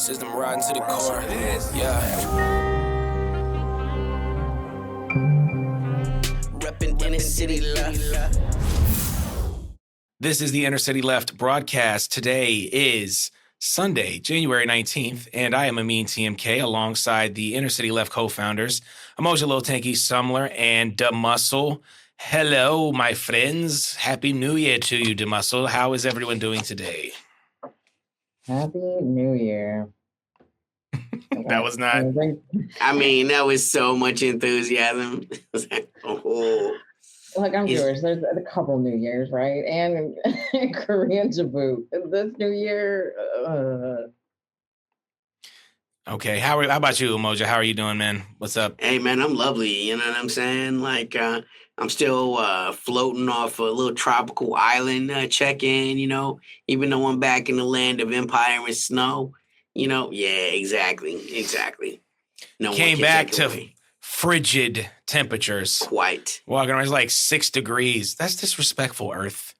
System riding to the core. Yeah. Reppin' Inner City Left. This is the Inner City Left broadcast. Today is Sunday, January 19th, and I am Amin TMK alongside the Inner City Left co-founders, Emoji Lil Tanky Sumler and Da Muscle. Hello, my friends. Happy New Year to you, Da Muscle. How is everyone doing today? Happy New Year. That was not... I mean, that was so much enthusiasm. Oh. Look, I'm Jewish. There's a couple New Years, right? And Korean to boot. This New Year. Okay, how about you, Emoji? How are you doing, man? What's up? Hey, man, I'm lovely. You know what I'm saying? Like, I'm still floating off a little tropical island check-in, you know, even though I'm back in the land of empire and snow. You know, yeah, exactly. No Came back to frigid temperatures. Quite. Walking around, it's like 6 degrees. That's disrespectful, Earth.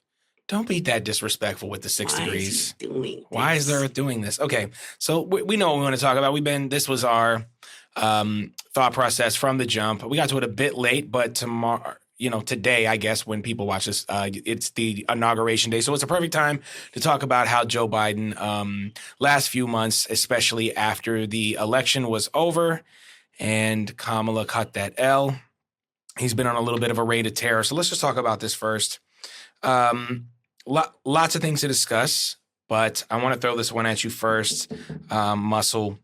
Don't be that disrespectful with the 6 degrees. Why is the Earth doing this? Okay, so we know what we want to talk about. This was our thought process from the jump. We got to it a bit late, but tomorrow, today, I guess, when people watch this, it's the inauguration day. So it's a perfect time to talk about how Joe Biden, last few months, especially after the election was over and Kamala cut that L, he's been on a little bit of a reign of terror. So let's just talk about this first. Lots of things to discuss, but I want to throw this one at you first, Muscle.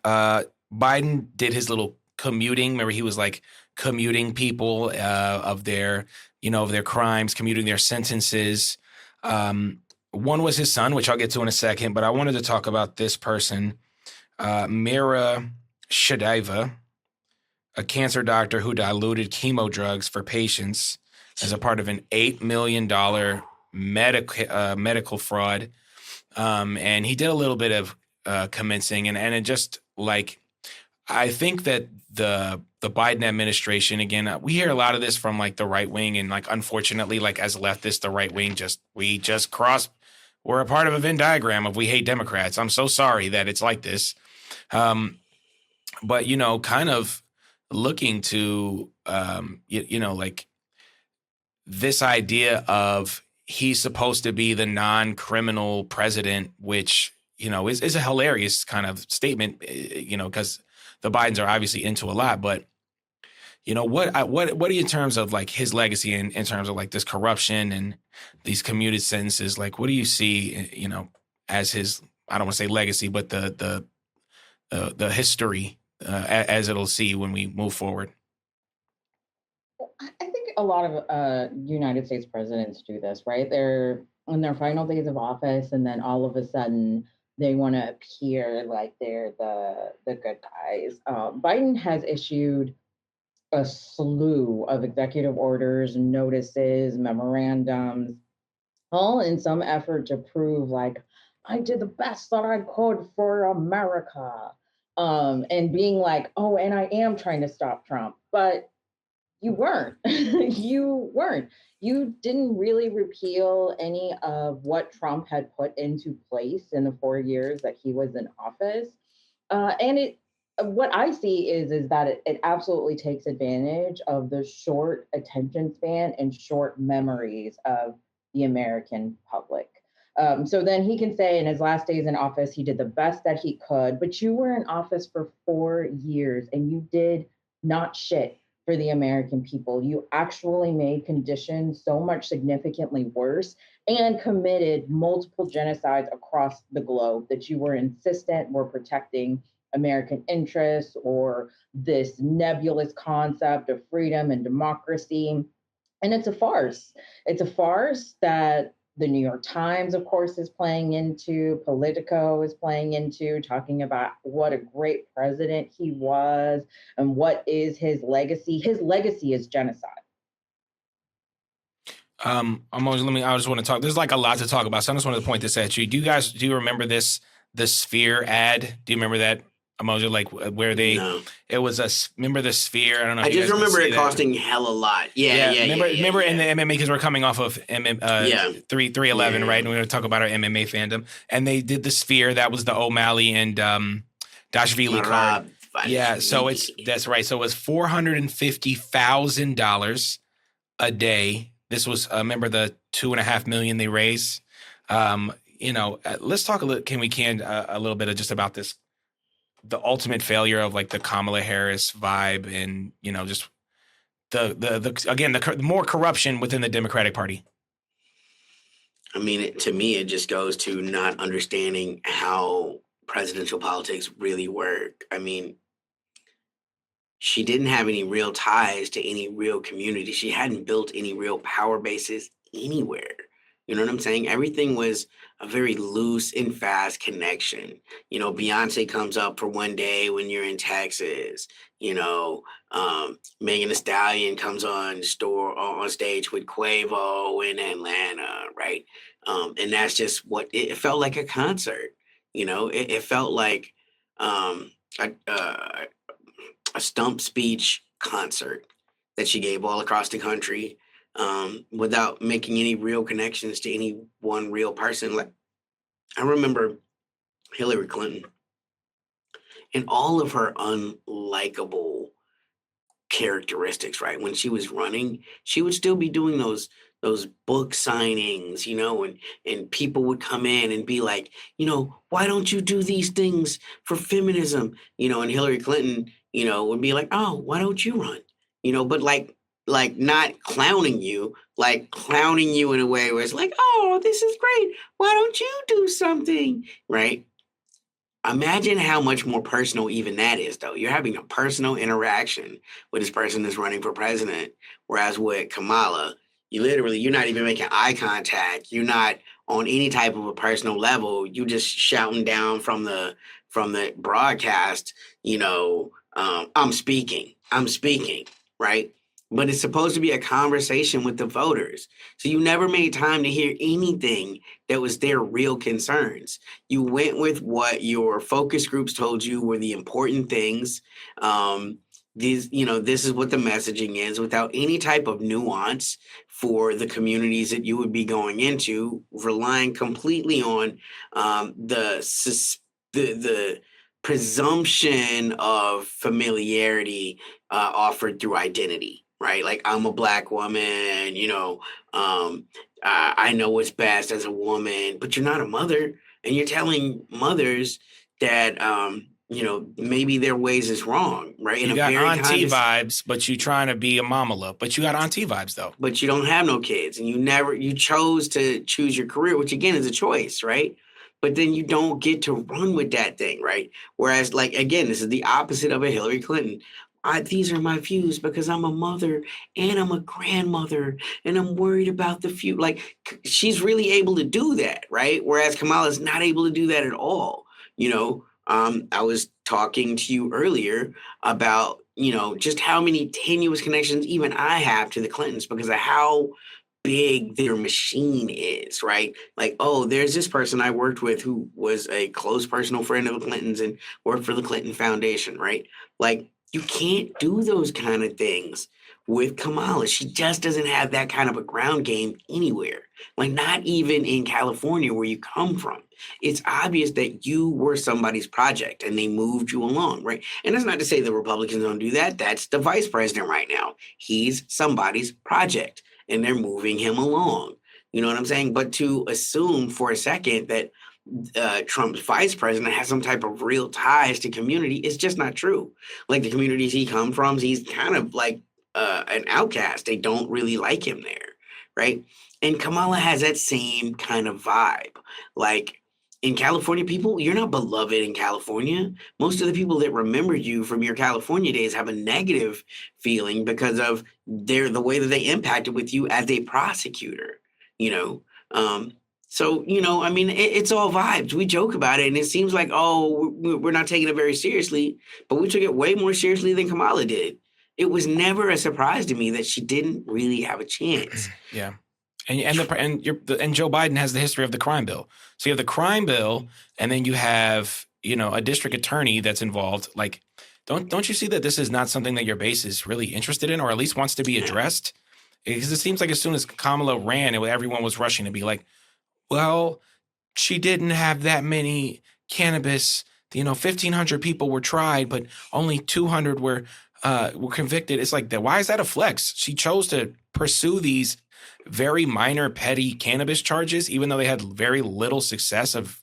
Biden did his little commuting. Remember, he was like commuting people of their crimes, commuting their sentences. One was his son, which I'll get to in a second, but I wanted to talk about this person, Mira Shadaiva, a cancer doctor who diluted chemo drugs for patients as a part of an $8 million medical fraud. And he did a little bit of commencing, and it just like, I think that the Biden administration, again, we hear a lot of this from like the right wing, and like, unfortunately, like as leftists, the right wing we're a part of a Venn diagram of we hate Democrats. I'm so sorry that it's like this. But, kind of looking to, like this idea of he's supposed to be the non-criminal president, which, is a hilarious kind of statement, because the Bidens are obviously into a lot. But, what are you in terms of like his legacy in terms of like this corruption and these commuted sentences? Like, what do you see, as his, I don't want to say legacy, but the history as it'll see when we move forward? I think a lot of United States presidents do this, right? They're in their final days of office, and then all of a sudden they want to appear like they're the good guys. Biden has issued a slew of executive orders, notices, memorandums, all in some effort to prove like, I did the best that I could for America. And being like, oh, and I am trying to stop Trump, but you weren't. You didn't really repeal any of what Trump had put into place in the 4 years that he was in office. What I see is that it absolutely takes advantage of the short attention span and short memories of the American public. So then he can say in his last days in office, he did the best that he could, but you were in office for 4 years and you did not shit for the American people. You actually made conditions so much significantly worse and committed multiple genocides across the globe that you were insistent were protecting American interests or this nebulous concept of freedom and democracy. And it's a farce. It's a farce that the New York Times, of course, is playing into, Politico is playing into, talking about what a great president he was and what is his legacy. His legacy is genocide. I just want to talk. There's like a lot to talk about, so I just wanted to point this at you. Do you remember the Sphere ad? Do you remember that? emoji, like where they, No. it was remember the sphere? I don't know. I if you just guys can remember see it that. costing hell a lot. Yeah. Remember in the MMA, because we're coming off of 311, Yeah. right? And we're going to talk about our MMA fandom. And they did the sphere. That was the O'Malley and Dashvili card. Yeah, so that's right. So it was $450,000 a day. This was remember the $2.5 million they raised. Let's talk a little. Can a little bit of just about this, the ultimate failure of like the Kamala Harris vibe, and just the more corruption within the Democratic Party. I mean, to me, it just goes to not understanding how presidential politics really work. I mean, she didn't have any real ties to any real community. She hadn't built any real power bases anywhere. You know what I'm saying? Everything was a very loose and fast connection. Beyonce comes up for one day when you're in Texas. Megan Thee Stallion comes on stage with Quavo in Atlanta, right? And that's just what it felt like, a concert. It felt like a stump speech concert that she gave all across the country, without making any real connections to any one real person. Like, I remember Hillary Clinton and all of her unlikable characteristics, right? When she was running, she would still be doing those book signings, and people would come in and be like, why don't you do these things for feminism? And Hillary Clinton, would be like, oh, why don't you run? But like not clowning you, like clowning you in a way where it's like, oh, this is great. Why don't you do something? Right? Imagine how much more personal even that is, though. You're having a personal interaction with this person that's running for president. Whereas with Kamala, you're not even making eye contact. You're not on any type of a personal level. You just shouting down from the broadcast, I'm speaking, right? But it's supposed to be a conversation with the voters. So you never made time to hear anything that was their real concerns. You went with what your focus groups told you were the important things. This is what the messaging is, without any type of nuance for the communities that you would be going into, relying completely on the presumption of familiarity offered through identity. Right? Like, I'm a Black woman, I know what's best as a woman, but you're not a mother. And you're telling mothers that, maybe their ways is wrong, right? You got auntie vibes, but you trying to be a mamala, but you got auntie vibes, though. But you don't have no kids, and you chose to choose your career, which again is a choice, right? But then you don't get to run with that thing, right? Whereas, like, again, this is the opposite of a Hillary Clinton. These are my views because I'm a mother and I'm a grandmother and I'm worried about the future. Like, she's really able to do that, right? Whereas Kamala's not able to do that at all. I was talking to you earlier about, just how many tenuous connections even I have to the Clintons because of how big their machine is, right? Like, oh, there's this person I worked with who was a close personal friend of the Clintons and worked for the Clinton Foundation, right? Like, you can't do those kind of things with Kamala. She just doesn't have that kind of a ground game anywhere. Like, not even in California where you come from. It's obvious that you were somebody's project and they moved you along, right? And that's not to say the Republicans don't do that. That's the vice president right now. He's somebody's project and they're moving him along. You know what I'm saying? But to assume for a second that Trump's vice president has some type of real ties to community is just not true. Like, the communities he comes from, he's kind of like an outcast. They don't really like him there, right? And Kamala has that same kind of vibe. Like, in California, people, you're not beloved in California. Most of the people that remember you from your California days have a negative feeling because of the way that they impacted with you as a prosecutor, So, I mean, it's all vibes. We joke about it, and it seems like, oh, we're not taking it very seriously, but we took it way more seriously than Kamala did. It was never a surprise to me that she didn't really have a chance. Yeah. And Joe Biden has the history of the crime bill. So you have the crime bill, and then you have a district attorney that's involved. Like, don't you see that this is not something that your base is really interested in, or at least wants to be addressed? Because it seems like as soon as Kamala ran, everyone was rushing to be like, well, she didn't have that many cannabis. 1,500 people were tried, but only 200 were convicted. It's like, why is that a flex? She chose to pursue these very minor, petty cannabis charges, even though they had very little success of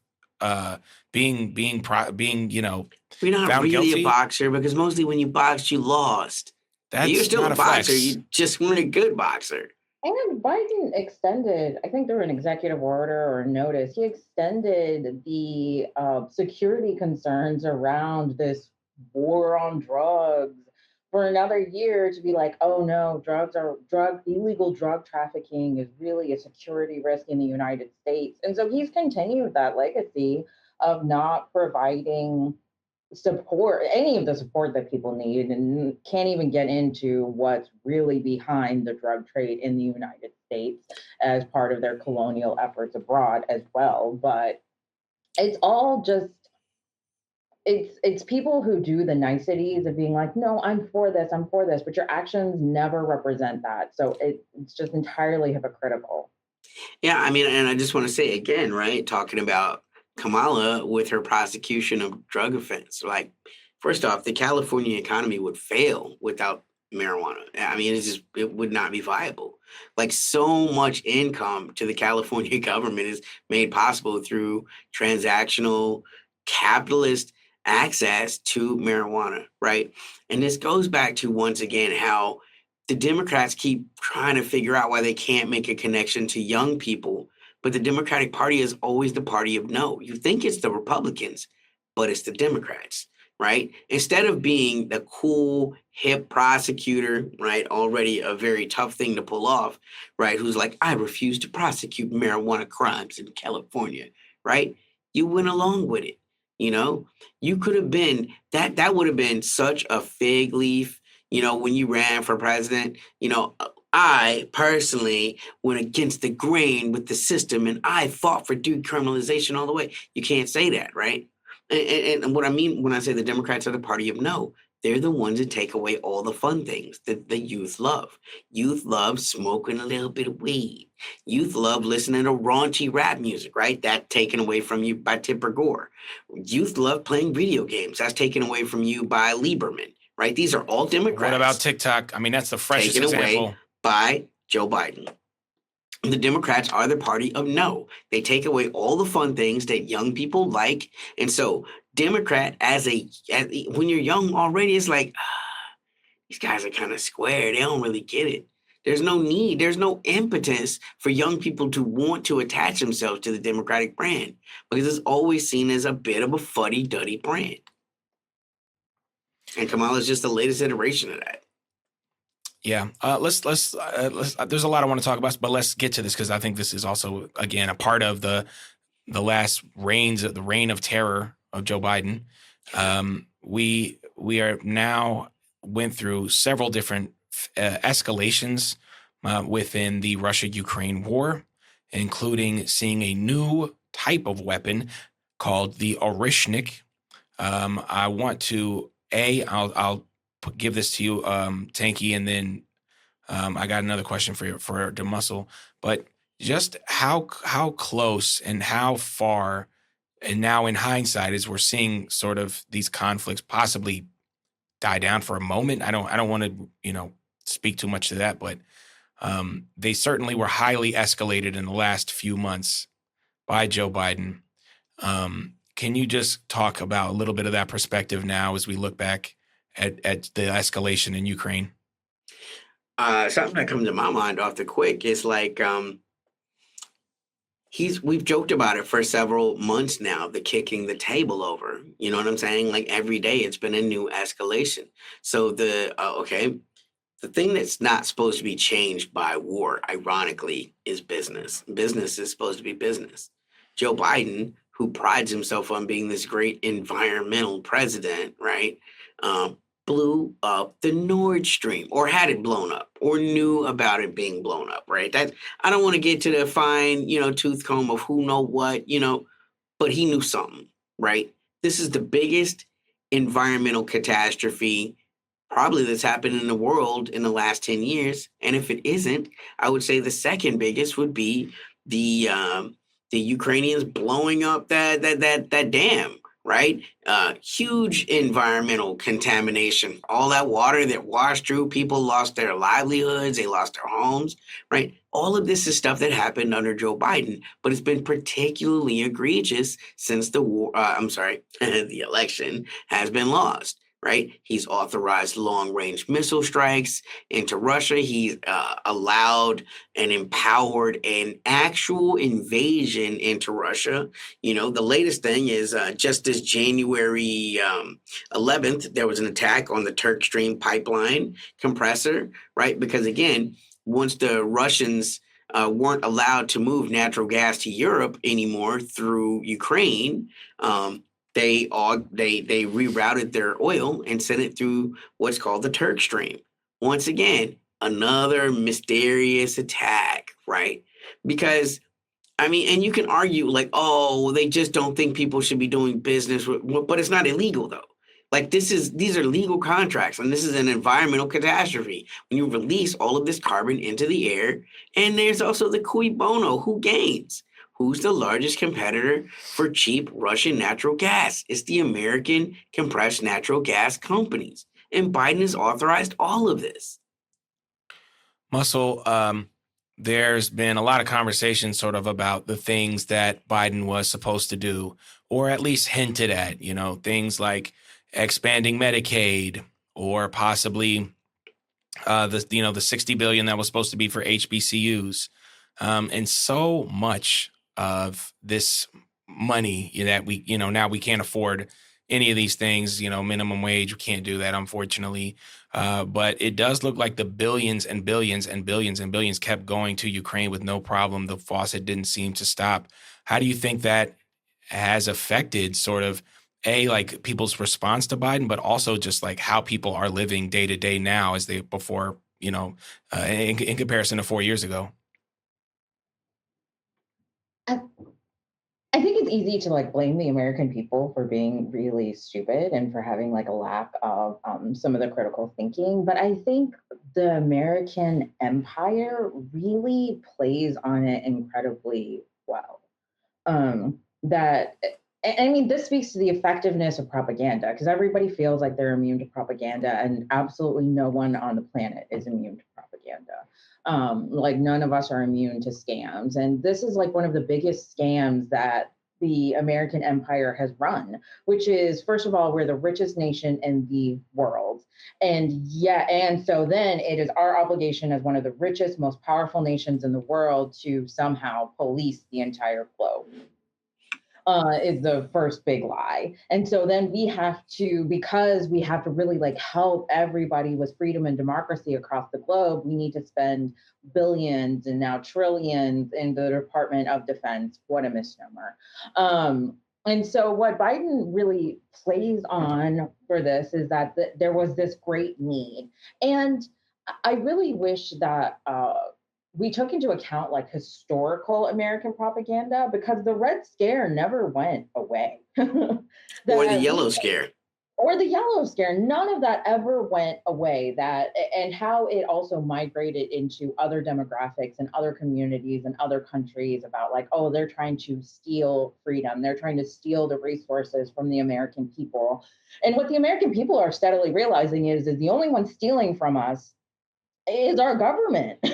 being You're not found really guilty. a boxer because mostly when you boxed, you lost. You're still a boxer. Flex. You just weren't a good boxer. And Biden extended, I think through an executive order or notice, he extended the security concerns around this war on drugs for another year to be like, oh no, illegal drug trafficking is really a security risk in the United States. And so he's continued that legacy of not providing any of the support that people need, and can't even get into what's really behind the drug trade in the United States as part of their colonial efforts abroad as well. But it's all just it's people who do the niceties of being like, no, I'm for this, but your actions never represent that. So it's just entirely hypocritical. Yeah, I mean, and I just want to say again, right, talking about Kamala with her prosecution of drug offense. Like, first off, the California economy would fail without marijuana. I mean, it would not be viable. Like, so much income to the California government is made possible through transactional capitalist access to marijuana, right? And this goes back to, once again, how the Democrats keep trying to figure out why they can't make a connection to young people. But the Democratic Party is always the party of no. You think it's the Republicans, but it's the Democrats, right? Instead of being the cool, hip prosecutor, right? Already a very tough thing to pull off, right? Who's like, I refuse to prosecute marijuana crimes in California, right? You went along with it, You could have been, that would have been such a fig leaf, when you ran for president, I personally went against the grain with the system and I fought for decriminalization all the way. You can't say that, right? And what I mean when I say the Democrats are the party of no, they're the ones that take away all the fun things that the youth love. Youth love smoking a little bit of weed. Youth love listening to raunchy rap music, right? That's taken away from you by Tipper Gore. Youth love playing video games. That's taken away from you by Lieberman, right? These are all Democrats. What about TikTok? I mean, that's the freshest example. Away by Joe Biden. The Democrats are the party of no. They take away all the fun things that young people like. And so Democrat when you're young already, it's like, these guys are kind of square. They don't really get it. There's no need. There's no impetus for young people to want to attach themselves to the Democratic brand because it's always seen as a bit of a fuddy-duddy brand. And Kamala's just the latest iteration of that. Yeah, let's. There's a lot I want to talk about, but let's get to this because I think this is also, again, a part of the last reign of terror of Joe Biden. We are now went through several different escalations within the Russia-Ukraine war, including seeing a new type of weapon called the Orishnik. I want to I'll give this to you, Tanky, and then I got another question for DeMuscle. But just how close and how far, and now in hindsight, as we're seeing sort of these conflicts possibly die down for a moment. I don't want to speak too much to that, but they certainly were highly escalated in the last few months by Joe Biden. Can you just talk about a little bit of that perspective now as we look back at the escalation in Ukraine? Something that comes to my mind off the quick is like we've joked about it for several months now, the kicking the table over. You know what I'm saying? Like every day it's been a new escalation. So the thing that's not supposed to be changed by war, ironically, is business. Business is supposed to be business. Joe Biden, who prides himself on being this great environmental president, right? blew up the Nord Stream, or had it blown up, or knew about it being blown up, right? That I don't want to get to the fine, tooth comb of who know what, but he knew something, right? This is the biggest environmental catastrophe probably that's happened in the world in the last 10 years. And if it isn't, I would say the second biggest would be the Ukrainians blowing up that dam, right? Huge environmental contamination. All that water that washed through, people lost their livelihoods, they lost their homes, right? All of this is stuff that happened under Joe Biden, but it's been particularly egregious since the war. The election has been lost. Right? He's authorized long-range missile strikes into Russia. He allowed and empowered an actual invasion into Russia. The latest thing is just this January 11th, there was an attack on the Turk Stream pipeline compressor, right? Because again, once the Russians weren't allowed to move natural gas to Europe anymore through Ukraine, they rerouted their oil and sent it through what's called the Turk Stream. Once again, another mysterious attack, right? Because and you can argue like, oh, they just don't think people should be doing business with, but it's not illegal though. Like these are legal contracts, and this is an environmental catastrophe when you release all of this carbon into the air. And there's also the cui bono, who gains? Who's the largest competitor for cheap Russian natural gas? It's the American compressed natural gas companies. And Biden has authorized all of this. Muscle, there's been a lot of conversation sort of about the things that Biden was supposed to do, or at least hinted at, things like expanding Medicaid, or possibly the $60 billion that was supposed to be for HBCUs. And so much of this money that we, now we can't afford any of these things, minimum wage, we can't do that, unfortunately. But it does look like the billions and billions and billions and billions kept going to Ukraine with no problem. The faucet didn't seem to stop. How do you think that has affected sort of like people's response to Biden, but also just like how people are living day to day now as they before, in comparison to 4 years ago? I think it's easy to like blame the American people for being really stupid and for having like a lack of some of the critical thinking. But I think the American empire really plays on it incredibly well. This speaks to the effectiveness of propaganda, because everybody feels like they're immune to propaganda, and absolutely no one on the planet is immune to propaganda. Like none of us are immune to scams. And this is like one of the biggest scams that the American empire has run, which is, first of all, we're the richest nation in the world. And so then it is our obligation as one of the richest, most powerful nations in the world to somehow police the entire globe. Is the first big lie. And so then because we have to really like help everybody with freedom and democracy across the globe, we need to spend billions and now trillions in the Department of Defense. What a misnomer. And so what Biden really plays on for this is that there was this great need. And I really wish that we took into account like historical American propaganda, because the Red Scare never went away. Or the Yellow Scare. Or the Yellow Scare. None of that ever went away. And how it also migrated into other demographics and other communities and other countries about like, oh, they're trying to steal freedom. They're trying to steal the resources from the American people. And what the American people are steadily realizing is the only one stealing from us is our government.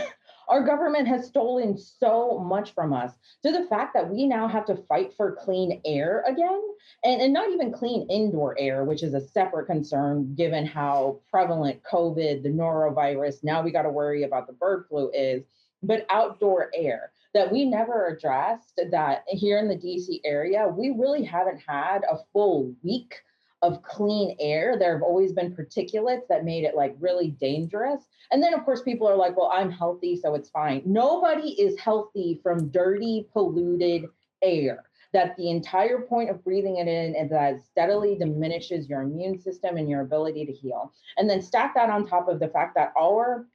Our government has stolen so much from us, to the fact that we now have to fight for clean air again, and not even clean indoor air, which is a separate concern given how prevalent COVID, the norovirus, now we got to worry about the bird flu is, but outdoor air that we never addressed, that here in the DC area, we really haven't had a full week of clean air. There have always been particulates that made it like really dangerous. And then of course people are like, well, I'm healthy, so it's fine. Nobody is healthy from dirty, polluted air. that the entire point of breathing it in is that it steadily diminishes your immune system and your ability to heal. And then stack that on top of the fact that our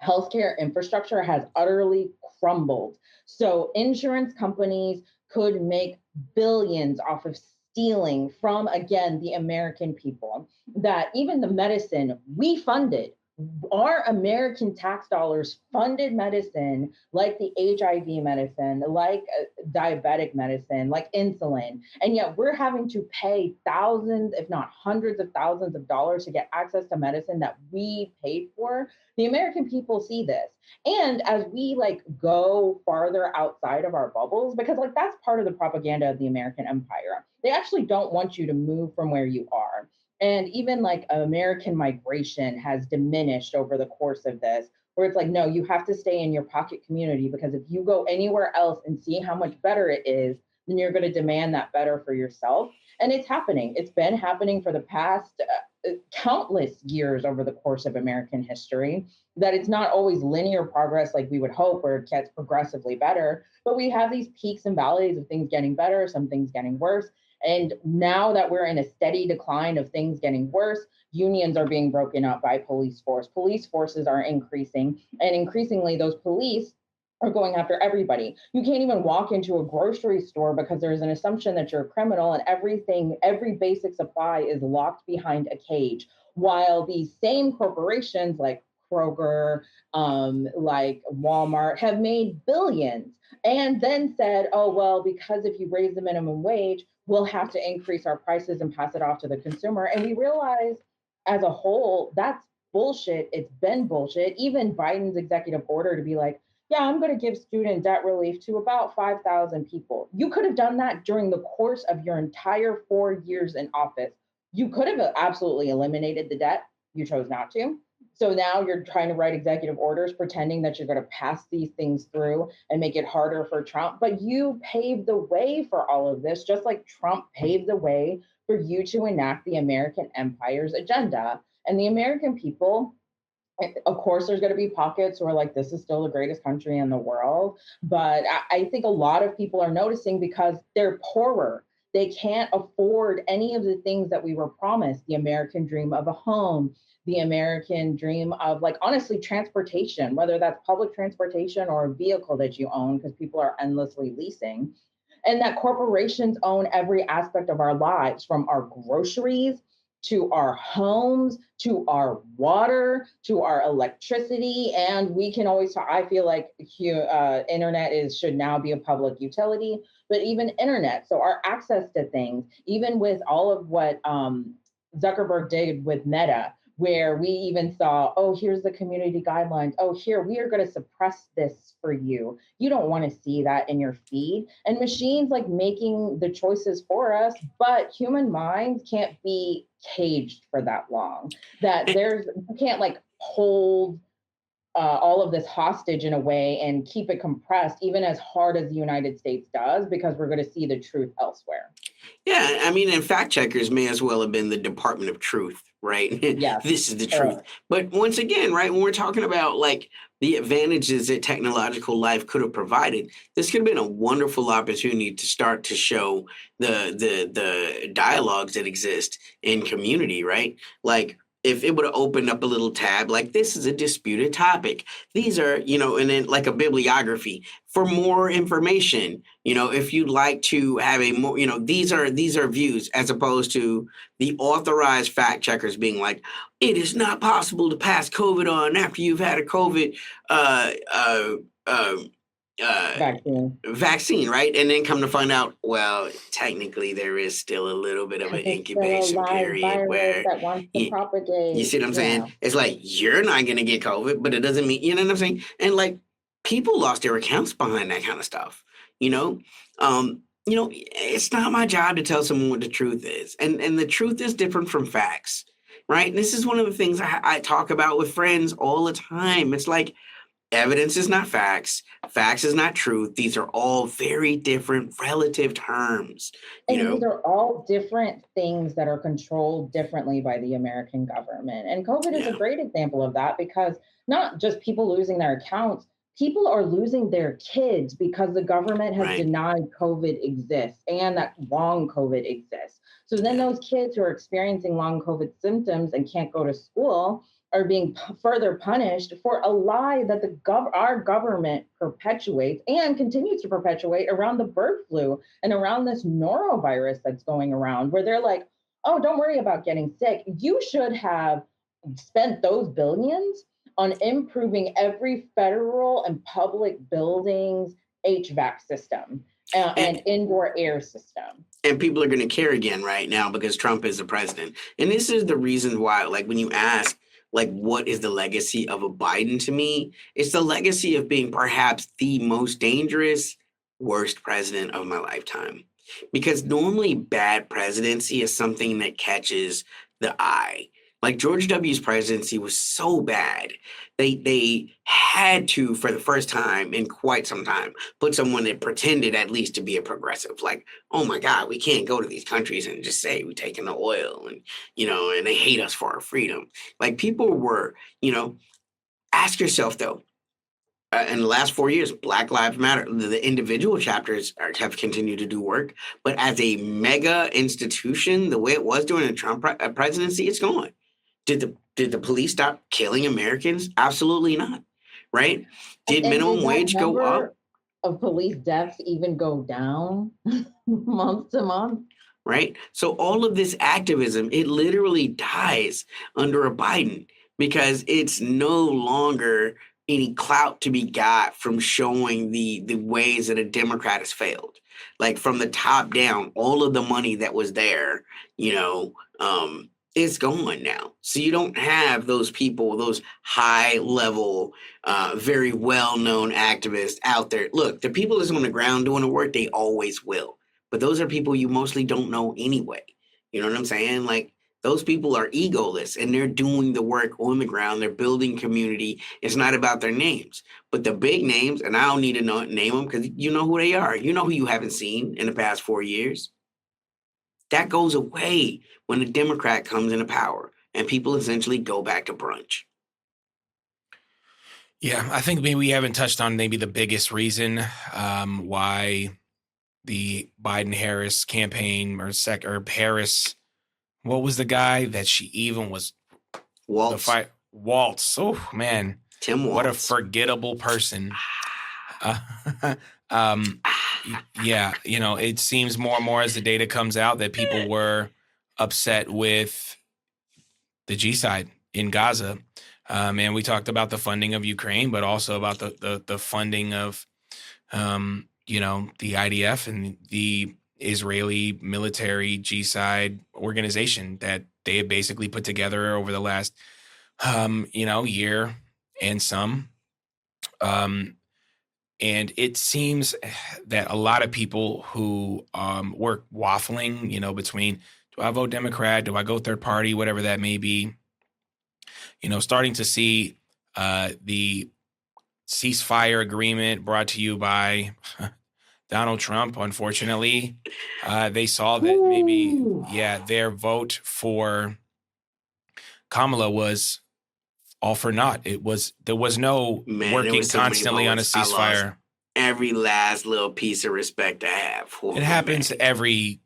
healthcare infrastructure has utterly crumbled. So insurance companies could make billions off of stealing from, again, the American people, that even the medicine we funded, our American tax dollars funded medicine like the HIV medicine, like diabetic medicine, like insulin. And yet we're having to pay thousands, if not hundreds of thousands of dollars to get access to medicine that we paid for. The American people see this. And as we like go farther outside of our bubbles, because like that's part of the propaganda of the American empire. They actually don't want you to move from where you are. And even like American migration has diminished over the course of this, where it's like, no, you have to stay in your pocket community, because if you go anywhere else and see how much better it is, then you're going to demand that better for yourself. And it's happening. It's been happening for the past countless years over the course of American history, that it's not always linear progress like we would hope, where it gets progressively better, but we have these peaks and valleys of things getting better, some things getting worse. And now that we're in a steady decline of things getting worse, unions are being broken up by police force. Police forces are increasing, and increasingly those police are going after everybody. You can't even walk into a grocery store because there's an assumption that you're a criminal, and every basic supply is locked behind a cage. While these same corporations like Kroger, like Walmart, have made billions, and then said, oh, well, because if you raise the minimum wage, we'll have to increase our prices and pass it off to the consumer. And we realize as a whole, that's bullshit. It's been bullshit. Even Biden's executive order to be like, yeah, I'm going to give student debt relief to about 5,000 people. You could have done that during the course of your entire 4 years in office. You could have absolutely eliminated the debt. You chose not to. So now you're trying to write executive orders pretending that you're going to pass these things through and make it harder for Trump. But you paved the way for all of this, just like Trump paved the way for you to enact the American empire's agenda. And the American people, of course, there's going to be pockets where like this is still the greatest country in the world. But I think a lot of people are noticing because they're poorer. They can't afford any of the things that we were promised: the American dream of a home, the American dream of, like, honestly, transportation, whether that's public transportation or a vehicle that you own, because people are endlessly leasing, and that corporations own every aspect of our lives, from our groceries to our homes, to our water, to our electricity. And we can always talk, I feel like internet should now be a public utility, but even internet. So our access to things, even with all of what Zuckerberg did with Meta, where we even saw, oh, here's the community guidelines. Oh, here, we are going to suppress this for you. You don't want to see that in your feed. And machines like making the choices for us, but human minds can't be caged for that long. That you can't like hold all of this hostage in a way and keep it compressed, even as hard as the United States does, because we're going to see the truth elsewhere. Yeah, I mean, and fact checkers may as well have been the Department of Truth, right? Yes. This is the truth. But once again, right, when we're talking about like the advantages that technological life could have provided, this could have been a wonderful opportunity to start to show the dialogues that exist in community, right? Like, if it would have opened up a little tab, like, this is a disputed topic. These are, and then like a bibliography for more information. If you'd like to have a more, these are views, as opposed to the authorized fact checkers being like, it is not possible to pass COVID on after you've had a COVID vaccine, right? And then come to find out, well, technically there is still a little bit of an incubation period where that wants to propagate. You see what I'm saying? It's like, you're not going to get COVID, but it doesn't mean, you know what I'm saying? And like, people lost their accounts behind that kind of stuff. It's not my job to tell someone what the truth is. And the truth is different from facts, right? And this is one of the things I talk about with friends all the time. It's like, evidence is not facts. Facts is not truth. These are all very different relative terms. And these are all different things that are controlled differently by the American government. And COVID is a great example of that, because not just people losing their accounts, people are losing their kids because the government has Right. denied COVID exists and that long COVID exists. So then Yeah. those kids who are experiencing long COVID symptoms and can't go to school are being further punished for a lie that our government perpetuates and continues to perpetuate around the bird flu and around this norovirus that's going around, where they're like, oh, don't worry about getting sick. You should have spent those billions on improving every federal and public buildings HVAC system and indoor air system. And people are going to care again right now because Trump is the president. And this is the reason why, like, when you ask, like, what is the legacy of a Biden to me? It's the legacy of being perhaps the most dangerous, worst president of my lifetime. Because normally bad presidency is something that catches the eye. Like George W.'s presidency was so bad, they had to, for the first time in quite some time, put someone that pretended at least to be a progressive. Like, oh my God, we can't go to these countries and just say we're taking the oil and, and they hate us for our freedom. Like people were, ask yourself though, in the last 4 years, Black Lives Matter, the individual chapters have continued to do work, but as a mega institution, the way it was during the Trump presidency, it's gone. Did the police stop killing Americans? Absolutely not. Right? Did minimum wage go up? Of police deaths even go down month to month? Right? So all of this activism, it literally dies under a Biden because it's no longer any clout to be got from showing the ways that a Democrat has failed. Like from the top down, all of the money that was there, is gone now. So you don't have those people, those high level, very well-known activists out there. Look, the people that's on the ground doing the work, they always will. But those are people you mostly don't know anyway. You know what I'm saying? Like those people are egoless and they're doing the work on the ground. They're building community. It's not about their names. But the big names, and I don't need to name them because you know who they are. You know who you haven't seen in the past 4 years. That goes away when a Democrat comes into power and people essentially go back to brunch. Yeah, I think maybe we haven't touched on maybe the biggest reason why the Biden-Harris campaign or Harris, what was the guy that she even was? Waltz. Waltz. Oh, man. Tim Waltz. What a forgettable person. Yeah, it seems more and more as the data comes out that people were upset with the G side in Gaza. And we talked about the funding of Ukraine, but also about the funding of, the IDF and the Israeli military G side organization that they have basically put together over the last, year and some. And it seems that a lot of people who were waffling, between do I vote Democrat, do I go third party, whatever that may be, starting to see the ceasefire agreement brought to you by Donald Trump. Unfortunately, they saw that maybe, their vote for Kamala was all for naught. There was no working constantly on a ceasefire. Every last little piece of respect I have. It happens every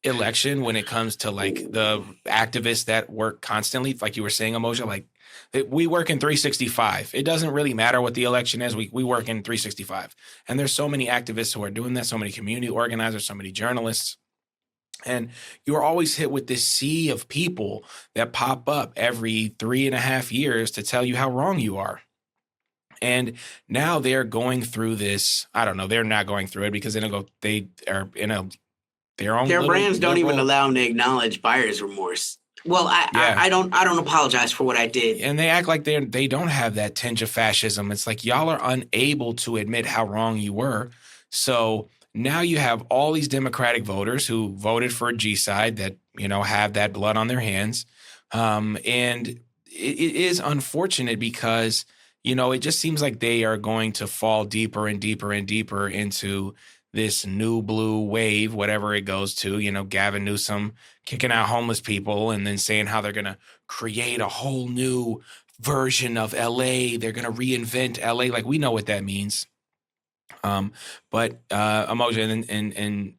election when it comes to like the activists that work constantly. Like you were saying, Emoja, like we work in 365. It doesn't really matter what the election is. We work in 365. And there's so many activists who are doing that, so many community organizers, so many journalists. And you're always hit with this sea of people that pop up every 3.5 years to tell you how wrong you are. And now they're going through this. I don't know. They're not going through it because they are in their own. Their brands don't even allow them to acknowledge buyer's remorse. Well, I don't apologize for what I did. And they act like they don't have that tinge of fascism. It's like y'all are unable to admit how wrong you were. So now you have all these Democratic voters who voted for a G side that, have that blood on their hands. And it is unfortunate because, it just seems like they are going to fall deeper and deeper and deeper into this new blue wave, whatever it goes to, Gavin Newsom kicking out homeless people and then saying how they're going to create a whole new version of LA. They're going to reinvent LA. Like, we know what that means. But Emoja and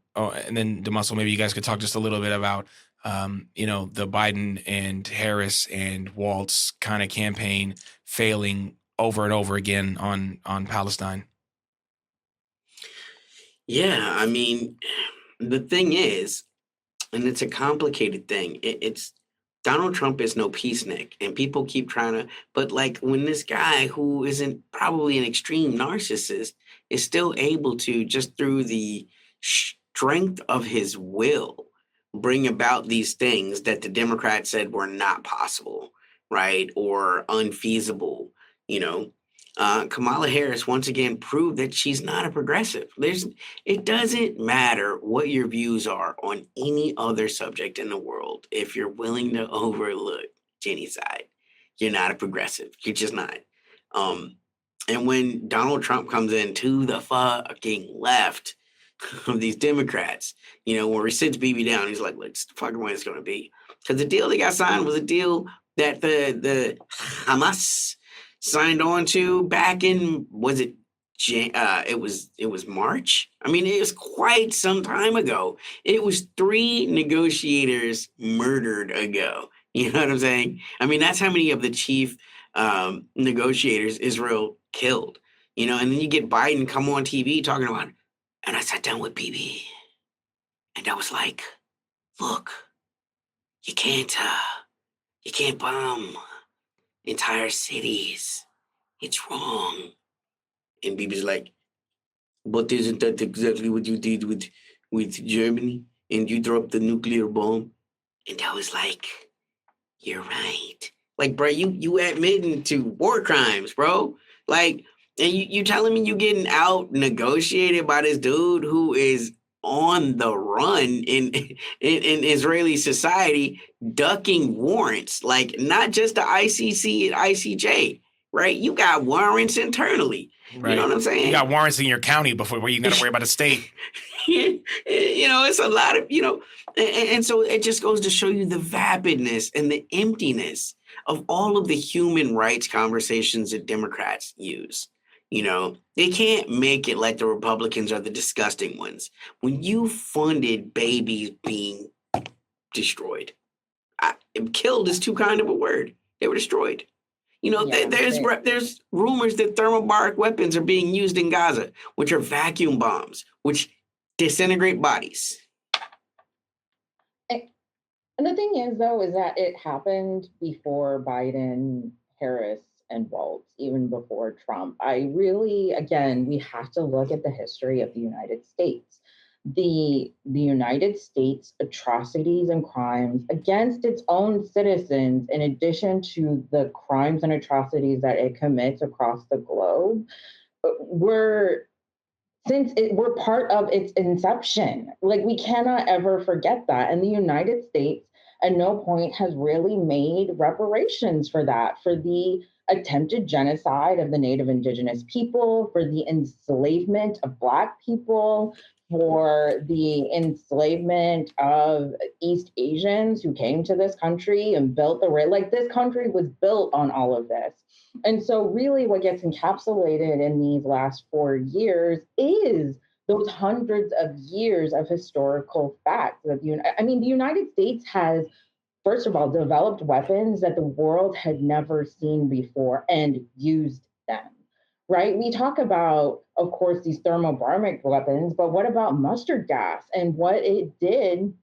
then DeMuscle, maybe you guys could talk just a little bit about, the Biden and Harris and Waltz kind of campaign failing over and over again on Palestine. Yeah, I mean, the thing is, and it's a complicated thing. It's Donald Trump is no peacenik, and people keep trying to. But like when this guy who isn't probably an extreme narcissist is still able to, just through the strength of his will, bring about these things that the Democrats said were not possible, right, or unfeasible, Kamala Harris once again proved that she's not a progressive. It doesn't matter what your views are on any other subject in the world. If you're willing to overlook genocide, you're not a progressive. You're just not. And when Donald Trump comes in to the fucking left of these Democrats, where he sits Bibi down, he's like, look, it's the fucking way it's going to be. Because the deal that got signed was a deal that the Hamas signed on to back in, was it it was March? I mean, it was quite some time ago. It was 3 negotiators murdered ago. You know what I'm saying? I mean, that's how many of the chief negotiators Israel killed. And then you get Biden come on TV talking about, and I sat down with Bibi, and I was like, look, you can't bomb entire cities. It's wrong. And Bibi's like, but isn't that exactly what you did with Germany? And you dropped the nuclear bomb? And I was like, you're right. Like, bro, you admitting to war crimes, bro. Like, and you telling me you getting out negotiated by this dude who is on the run in Israeli society, ducking warrants, like not just the ICC and ICJ, right? You got warrants internally. Right. You know what I'm saying? You got warrants in your county before you got to worry about a state. It's a lot of, and so it just goes to show you the vapidness and the emptiness of all of the human rights conversations that Democrats use. They can't make it like the Republicans are the disgusting ones. When you funded babies being destroyed, killed is too kind of a word. They were destroyed. There's rumors that thermobaric weapons are being used in Gaza, which are vacuum bombs, which disintegrate bodies. And the thing is, though, is that it happened before Biden, Harris, and Waltz, even before Trump. We have to look at the history of the United States. The United States atrocities and crimes against its own citizens, in addition to the crimes and atrocities that it commits across the globe, were part of its inception. Like, we cannot ever forget that. And the United States at no point has really made reparations for that, for the attempted genocide of the Native Indigenous people, for the enslavement of Black people, for the enslavement of East Asians who came to this country and built this country was built on all of this. And so really what gets encapsulated in these last 4 years is those hundreds of years of historical facts. The United States has, first of all, developed weapons that the world had never seen before and used them, right? We talk about, of course, these thermobaric weapons, but what about mustard gas and what it did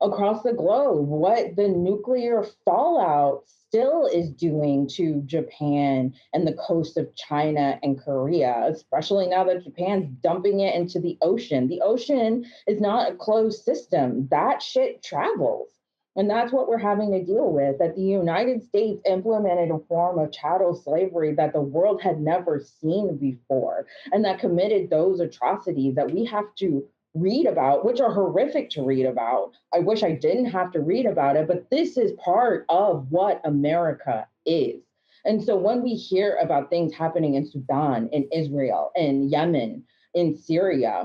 across the globe, what the nuclear fallout still is doing to Japan and the coast of China and Korea, especially now that Japan's dumping it into the ocean. The ocean is not a closed system. That shit travels. And that's what we're having to deal with, that the United States implemented a form of chattel slavery that the world had never seen before, and that committed those atrocities that we have to read about, which are horrific to read about. I wish I didn't have to read about it, but this is part of what America is. And so when we hear about things happening in Sudan, in Israel, in Yemen, in Syria,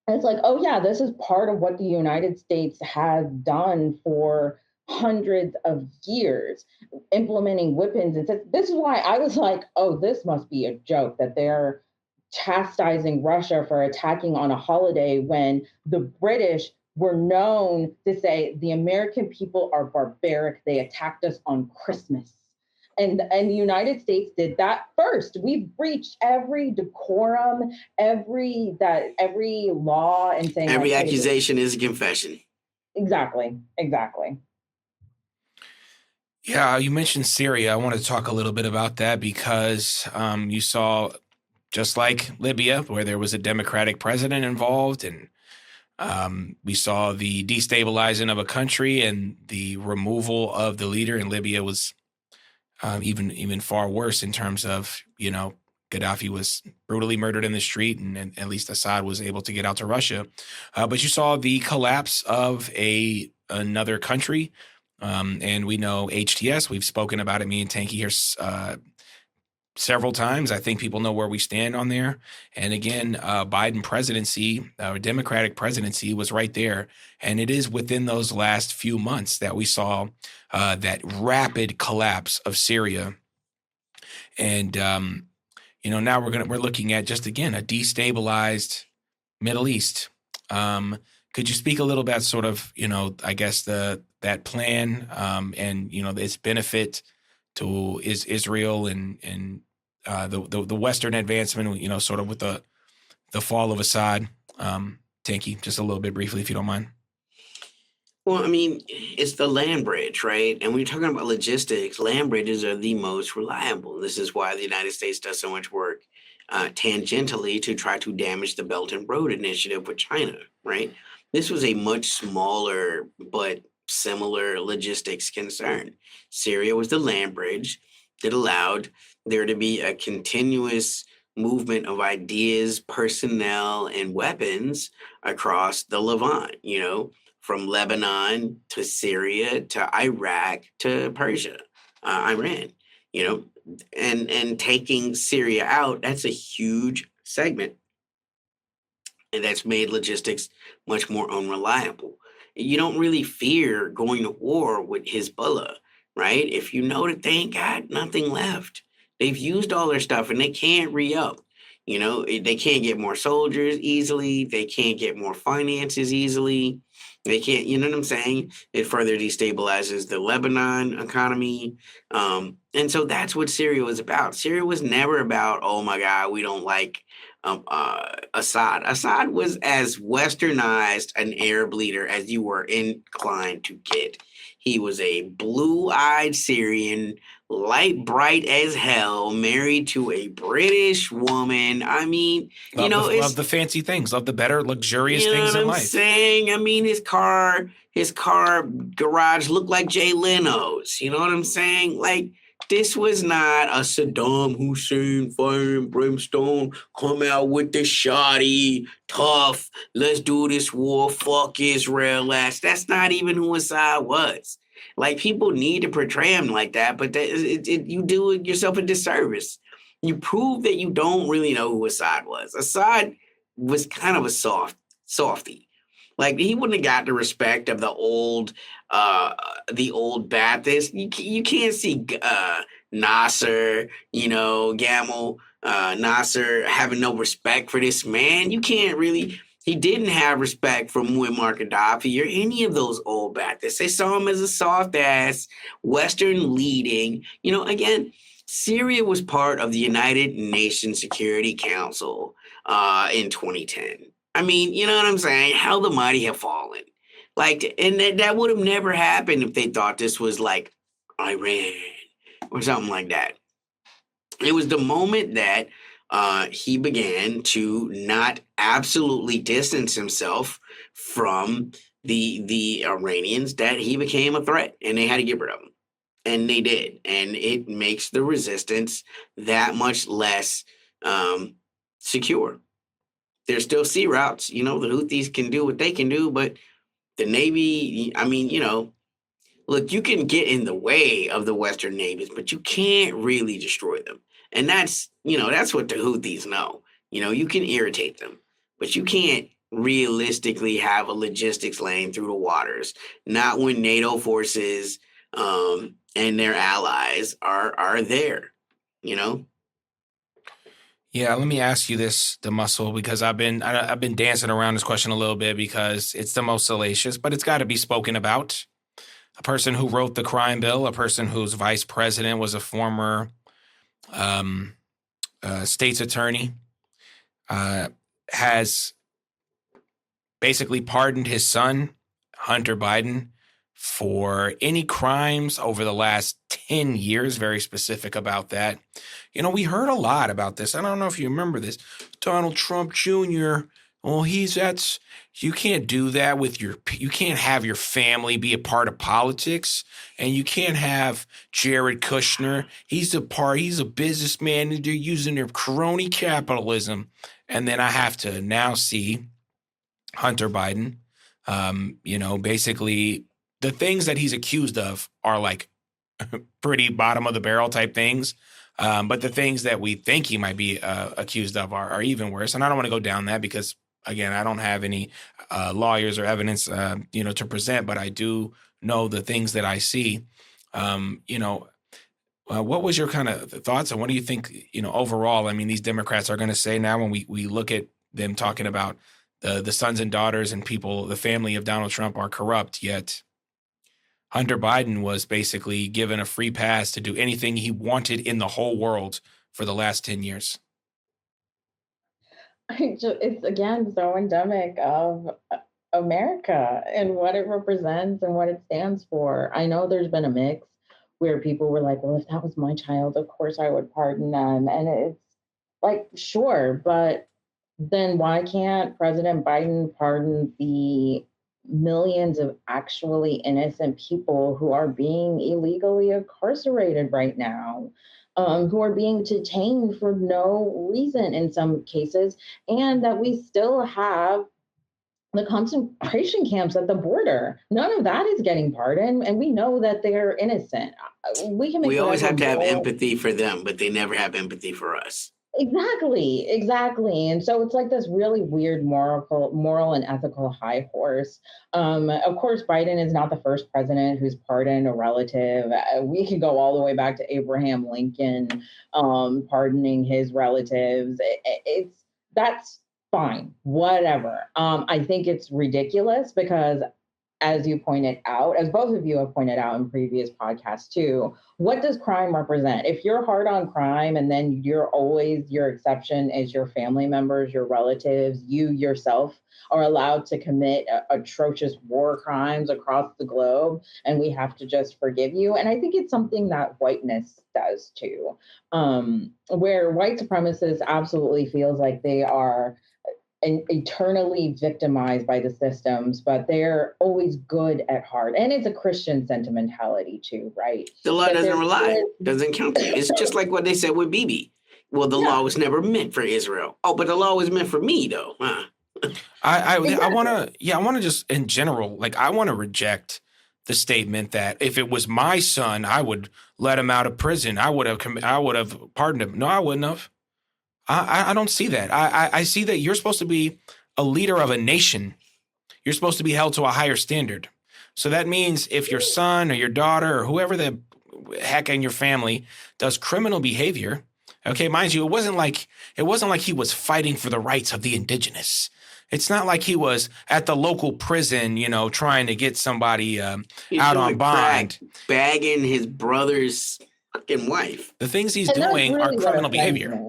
it's like, oh yeah, this is part of what the United States has done for hundreds of years implementing weapons. And so this is why I was like, oh, this must be a joke that they're chastising Russia for attacking on a holiday when the British were known to say the American people are barbaric. They attacked us on Christmas. And the United States did that first. We've breached every decorum, every law, and saying every like, accusation is a confession. Exactly. Yeah, you mentioned Syria. I want to talk a little bit about that because you saw, just like Libya, where there was a Democratic president involved, and we saw the destabilizing of a country and the removal of the leader in Libya was even far worse in terms of, Gaddafi was brutally murdered in the street, and at least Assad was able to get out to Russia. But you saw the collapse of another country, and we know HTS. We've spoken about it, me and Tanky here several times. I think people know where we stand on there. And again, Biden presidency, Democratic presidency was right there. And it is within those last few months that we saw that rapid collapse of Syria. And, now we're looking at just, again, a destabilized Middle East. Could you speak a little about sort of, I guess that plan and, its benefit to Israel and the Western advancement, sort of with the fall of Assad. Tanky, just a little bit briefly, if you don't mind. Well, I mean, it's the land bridge, right? And when you're talking about logistics, land bridges are the most reliable. This is why the United States does so much work tangentially to try to damage the Belt and Road Initiative with China, right? This was a much smaller but similar logistics concern. Syria was the land bridge that allowed there to be a continuous movement of ideas, personnel, and weapons across the Levant, from Lebanon to Syria to Iraq to Persia, Iran, and taking Syria out, that's a huge segment. And that's made logistics much more unreliable. You don't really fear going to war with Hezbollah, right? If you know that they ain't got nothing left. They've used all their stuff and they can't re-up. They can't get more soldiers easily. They can't get more finances easily. They can't, you know what I'm saying? It further destabilizes the Lebanon economy. And so that's what Syria was about. Syria was never about, oh my God, we don't like Assad. Assad was as westernized an Arab leader as you were inclined to get. He was a blue-eyed Syrian, light bright as hell, married to a British woman. I mean, love the fancy things, love the better luxurious things in life. Saying, I mean, his car garage looked like Jay Leno's. You know what I'm saying? Like, this was not a Saddam Hussein, fire and brimstone, come out with the shoddy, tough, let's do this war, fuck Israel. That's not even who Assad was. Like, people need to portray him like that, but you do yourself a disservice. You prove that you don't really know who Assad was. Assad was kind of a softy. Like, he wouldn't have got the respect of the old Baptists. You can't see Nasser, Gamal Nasser having no respect for this man. You can't really. He didn't have respect for Muammar Gaddafi or any of those old Baptists. They saw him as a soft ass, Western leading. Again, Syria was part of the United Nations Security Council in 2010. I mean, you know what I'm saying? How the mighty have fallen. Like, and that would have never happened if they thought this was like Iran or something like that. It was the moment that he began to not absolutely distance himself from the Iranians that he became a threat, and they had to get rid of him. And they did. And it makes the resistance that much less secure. There's still sea routes. The Houthis can do what they can do, but the Navy, I mean, look, you can get in the way of the Western navies, but you can't really destroy them. And that's what the Houthis know. You can irritate them, but you can't realistically have a logistics lane through the waters. Not when NATO forces and their allies are there. You know. Yeah, let me ask you this, the muscle, because I've been dancing around this question a little bit because it's the most salacious, but it's got to be spoken about. A person who wrote the crime bill, a person whose vice president was a former state's attorney, has basically pardoned his son, Hunter Biden, for any crimes over the last 10 years, very specific about that. You know, we heard a lot about this. I don't know if you remember this. Donald Trump Jr., well, you can't do that with you can't have your family be a part of politics, and you can't have Jared Kushner. He's a businessman, and they're using their crony capitalism. And then I have to now see Hunter Biden, basically the things that he's accused of are like pretty bottom of the barrel type things. But the things that we think he might be accused of are even worse. And I don't want to go down that because, again, I don't have any lawyers or evidence, to present, but I do know the things that I see. What was your kind of thoughts on what do you think, overall? I mean, these Democrats are going to say now when we look at them talking about the sons and daughters and people, the family of Donald Trump are corrupt, yet Hunter Biden was basically given a free pass to do anything he wanted in the whole world for the last 10 years. It's again so endemic of America and what it represents and what it stands for. I know there's been a mix where people were like, well, if that was my child, of course I would pardon them. And it's like, sure, but then why can't President Biden pardon the millions of actually innocent people who are being illegally incarcerated right now, who are being detained for no reason in some cases, and that we still have the concentration camps at the border? None of that is getting pardoned, and we know that they're innocent. We always have to have empathy for them, but they never have empathy for us. Exactly. And so it's like this really weird moral and ethical high horse. Of course, Biden is not the first president who's pardoned a relative. We could go all the way back to Abraham Lincoln pardoning his relatives. That's fine, whatever. I think it's ridiculous because, as you pointed out, as both of you have pointed out in previous podcasts too, what does crime represent? If you're hard on crime and then your exception is your family members, your relatives, you yourself are allowed to commit atrocious war crimes across the globe, and we have to just forgive you. And I think it's something that whiteness does too, where white supremacists absolutely feels like they are and eternally victimized by the systems, but they're always good at heart. And it's a Christian sentimentality too, right? The law doesn't count. It's just like what they said with Bibi. Well, the law was never meant for Israel. Oh, but the law was meant for me though. Huh? I want to just in general, like I want to reject the statement that if it was my son, I would let him out of prison. I would have pardoned him. No, I wouldn't have. I don't see that. I see that you're supposed to be a leader of a nation. You're supposed to be held to a higher standard. So that means if your son or your daughter or whoever the heck in your family does criminal behavior, okay, mind you, it wasn't like he was fighting for the rights of the indigenous. It's not like he was at the local prison, trying to get somebody out on bond, bagging his brother's fucking wife. The things he's doing are criminal behavior.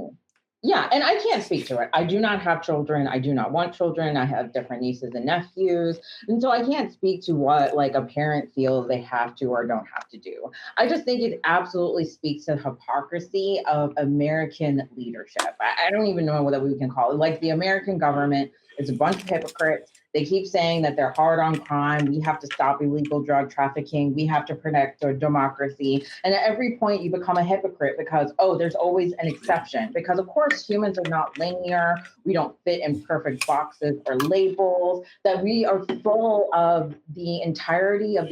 Yeah, and I can't speak to it. I do not have children. I do not want children. I have different nieces and nephews. And so I can't speak to what like a parent feels they have to or don't have to do. I just think it absolutely speaks to the hypocrisy of American leadership. I don't even know what we can call it. Like the American government is a bunch of hypocrites. They keep saying that they're hard on crime. We have to stop illegal drug trafficking. We have to protect our democracy. And at every point you become a hypocrite because, there's always an exception. Because of course, humans are not linear. We don't fit in perfect boxes or labels, that we are full of the entirety of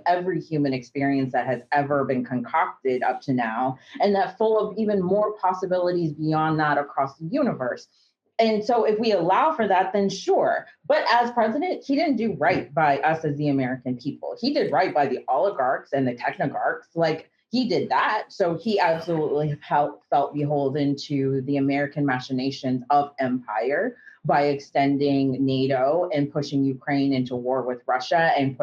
every human experience that has ever been concocted up to now. And that full of even more possibilities beyond that across the universe. And so if we allow for that, then sure. But as president, he didn't do right by us as the American people. He did right by the oligarchs and the technocrats. Like he did that. So he absolutely felt beholden to the American machinations of empire by extending NATO and pushing Ukraine into war with Russia and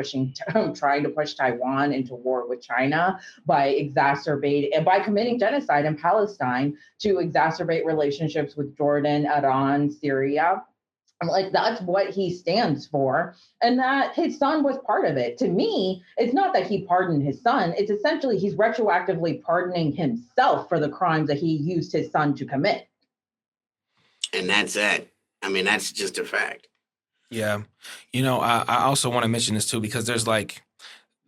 trying to push Taiwan into war with China by exacerbating and by committing genocide in Palestine to exacerbate relationships with Jordan, Iran, Syria. Like that's what he stands for, and that his son was part of it. To me, it's not that he pardoned his son, it's essentially he's retroactively pardoning himself for the crimes that he used his son to commit. And that's it. I mean, that's just a fact. Yeah. I also want to mention this too, because there's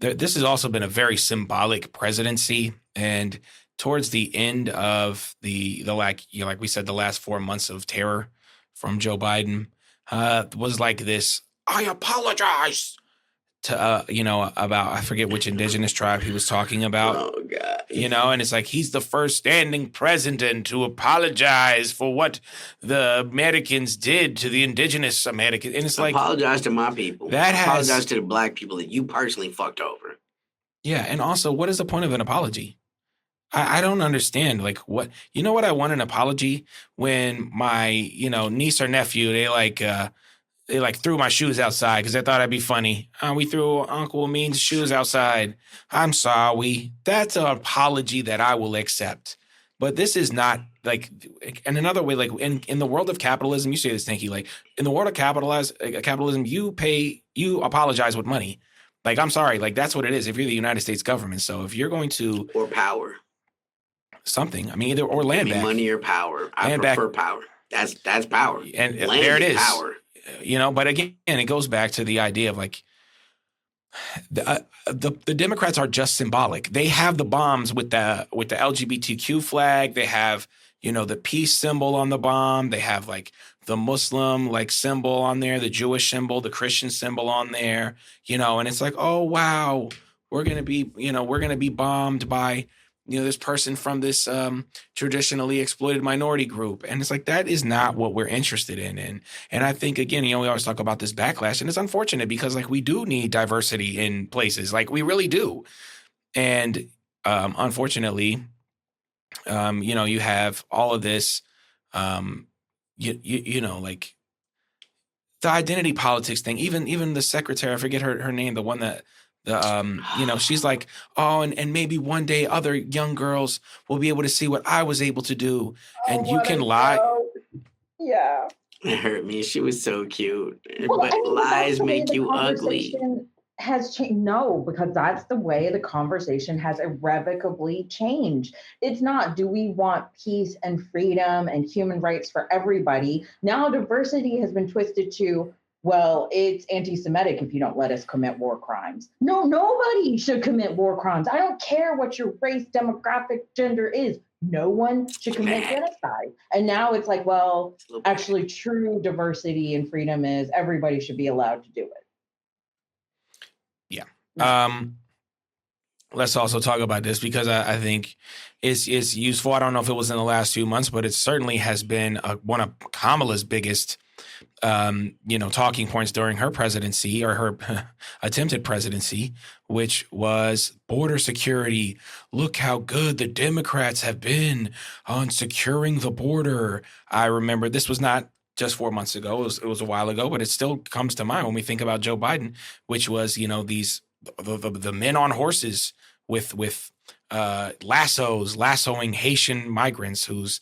this has also been a very symbolic presidency. And towards the end of the like we said, the last 4 months of terror from Joe Biden was like this, I apologize to, about, I forget which indigenous tribe he was talking about. Oh, God. And it's like he's the first standing president to apologize for what the Americans did to the indigenous Americans. And it's like, apologize to my people. Apologize to the black people that you personally fucked over. Yeah. And also, what is the point of an apology? I don't understand. Like, what, what I want an apology when my, niece or nephew, they threw my shoes outside because they thought I'd be funny. We threw Uncle Amin's shoes outside. I'm sorry. That's an apology that I will accept. But this is not like, and another way, like in the world of capitalism, you say this, Tanky, like in the world of capitalism, you apologize with money. Like, I'm sorry, like that's what it is if you're the United States government. So if you're going to. Or power. Something. I mean, either or land back. Money or power. I prefer power. That's power. And land there it is. Power. But again, it goes back to the idea of like the Democrats are just symbolic. They have the bombs with the LGBTQ flag. They have, the peace symbol on the bomb. They have like the Muslim like symbol on there, the Jewish symbol, the Christian symbol on there, and it's like, oh, wow, we're going to be bombed by, this person from this traditionally exploited minority group. And it's like, that is not what we're interested in. And I think, again, we always talk about this backlash, and it's unfortunate because like we do need diversity in places, like we really do. And unfortunately, you have all of this, like the identity politics thing, even the secretary, I forget her name, the one that, she's like, oh, and maybe one day other young girls will be able to see what I was able to do. And you can lie. Yeah. It hurt me. She was so cute. Well, but lies make you ugly. Has changed. No, because that's the way the conversation has irrevocably changed. It's not, do we want peace and freedom and human rights for everybody? Now diversity has been twisted to, well, it's anti-Semitic if you don't let us commit war crimes. No, nobody should commit war crimes. I don't care what your race, demographic, gender is. No one should commit genocide. And now it's like, well, actually true diversity and freedom is everybody should be allowed to do it. Yeah. Let's also talk about this because I think it's useful. I don't know if it was in the last few months, but it certainly has been one of Kamala's biggest talking points during her presidency or her attempted presidency, which was border security. Look how good the Democrats have been on securing the border. I remember this was not just 4 months ago. It was a while ago, but it still comes to mind when we think about Joe Biden, which was, the men on horses with lassoing Haitian migrants whose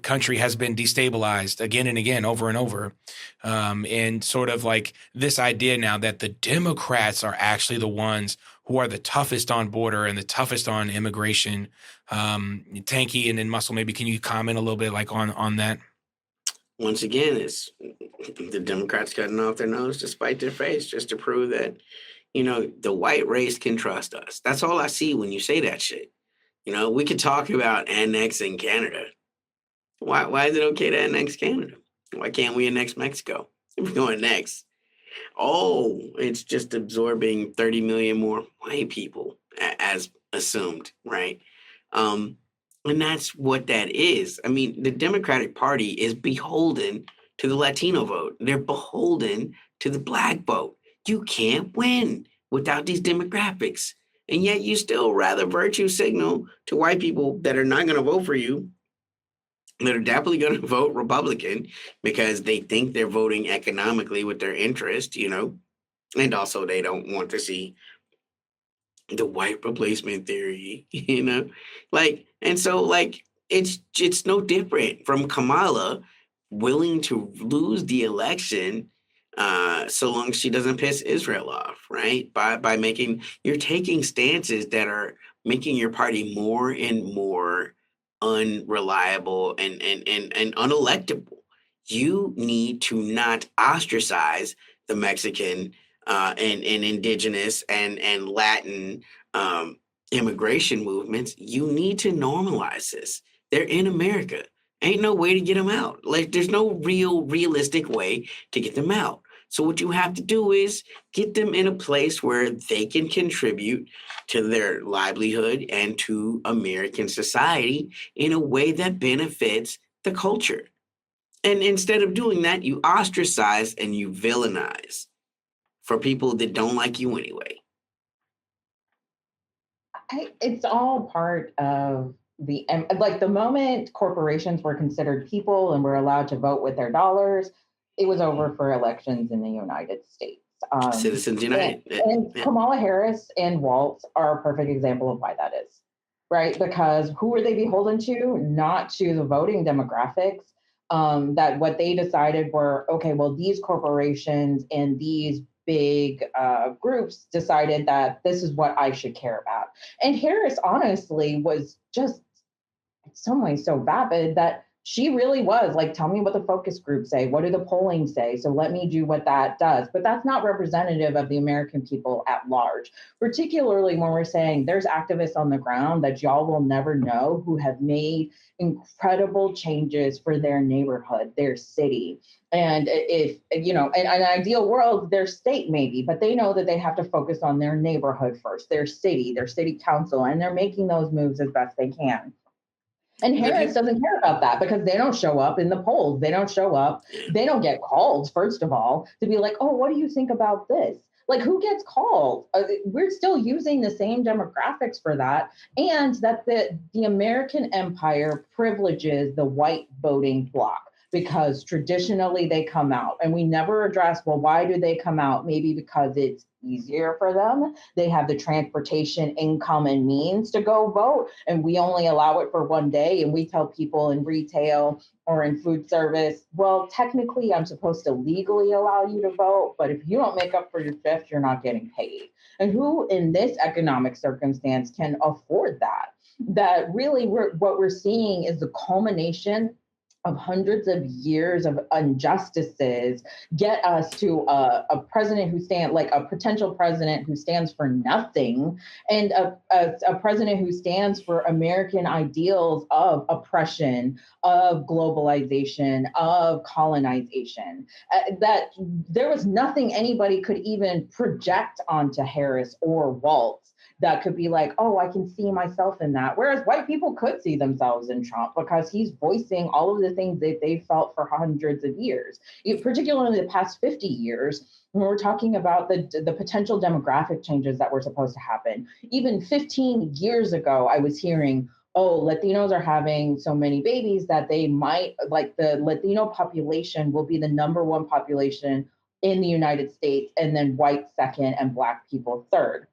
country has been destabilized again and again, over and over. And sort of like this idea now that the Democrats are actually the ones who are the toughest on border and the toughest on immigration. Tanky and then Muscle, maybe can you comment a little bit like on that? Once again, it's the Democrats cutting off their nose to spite their face just to prove that, the white race can trust us. That's all I see when you say that shit. We could talk about annexing Canada. Why is it okay to annex Canada? Why can't we annex Mexico? If we're going next. Oh, it's just absorbing 30 million more white people as assumed, right? And that's what that is. I mean, the Democratic Party is beholden to the Latino vote. They're beholden to the black vote. You can't win without these demographics. And yet you still rather virtue signal to white people that are not going to vote for you, that are definitely going to vote Republican because they think they're voting economically with their interest, and also they don't want to see the white replacement theory, and so it's no different from Kamala willing to lose the election so long as she doesn't piss Israel off, right? By making you're taking stances that are making your party more and more unreliable and unelectable. You need to not ostracize the Mexican and indigenous and Latin immigration movements. You need to normalize this. They're in America. Ain't no way to get them out. Like there's no realistic way to get them out. So what you have to do is get them in a place where they can contribute to their livelihood and to American society in a way that benefits the culture. And instead of doing that, you ostracize and you villainize for people that don't like you anyway. It's all part of the moment corporations were considered people and were allowed to vote with their dollars, it was over for elections in the United States. Citizens United. And Kamala Harris and Waltz are a perfect example of why that is, right? Because who are they beholden to? Not to the voting demographics. That what they decided were, okay, well, these corporations and these big groups decided that this is what I should care about. And Harris, honestly, was just in some ways so vapid that she really was like, tell me what the focus groups say. What do the polling say? So let me do what that does. But that's not representative of the American people at large, particularly when we're saying there's activists on the ground that y'all will never know who have made incredible changes for their neighborhood, their city. And if, in an ideal world, their state maybe, but they know that they have to focus on their neighborhood first, their city council, and they're making those moves as best they can. And Harris doesn't care about that because they don't show up in the polls. They don't show up. They don't get called, first of all, to be like, oh, what do you think about this? Like, who gets called? We're still using the same demographics for that. And that the American empire privileges the white voting bloc because traditionally they come out. And we never address, well, why do they come out? Maybe because it's easier for them. They have the transportation, income, and means to go vote. And we only allow it for one day. And we tell people in retail or in food service, well, technically, I'm supposed to legally allow you to vote. But if you don't make up for your shift, you're not getting paid. And who in this economic circumstance can afford that? That really what we're seeing is the culmination of hundreds of years of injustices get us to a president who a potential president who stands for nothing, and a president who stands for American ideals of oppression, of globalization, of colonization. That there was nothing anybody could even project onto Harris or Waltz that could be like, oh, I can see myself in that. Whereas white people could see themselves in Trump because he's voicing all of the things that they felt for hundreds of years, particularly the past 50 years, when we're talking about the potential demographic changes that were supposed to happen. Even 15 years ago, I was hearing, oh, Latinos are having so many babies that they might, the Latino population will be the number one population in the United States, and then white second and Black people third.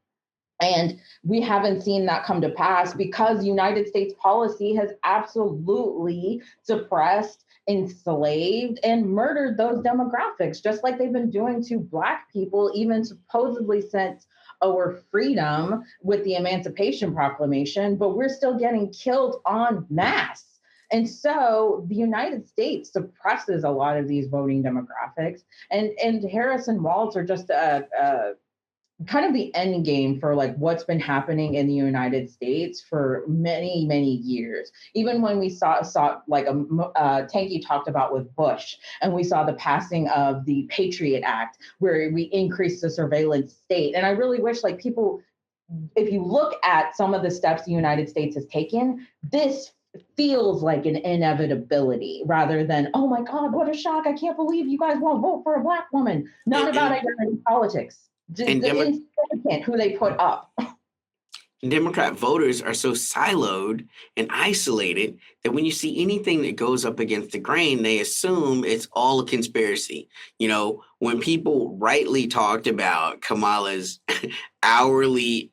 And we haven't seen that come to pass because United States policy has absolutely suppressed, enslaved, and murdered those demographics, just like they've been doing to Black people, even supposedly since our freedom with the Emancipation Proclamation, but we're still getting killed en masse. And so the United States suppresses a lot of these voting demographics, and Harris and Waltz are just kind of the end game for what's been happening in the United States for many, many years. Even when we saw Tanky talked about with Bush, and we saw the passing of the Patriot Act, where we increased the surveillance state. And I really wish people, if you look at some of the steps the United States has taken, this feels like an inevitability rather than, oh my God, what a shock. I can't believe you guys won't vote for a Black woman. Not about identity politics. Just and the Demo- insignificant who they put up. Democrat voters are so siloed and isolated that when you see anything that goes up against the grain, they assume it's all a conspiracy. You know, when people rightly talked about Kamala's hourly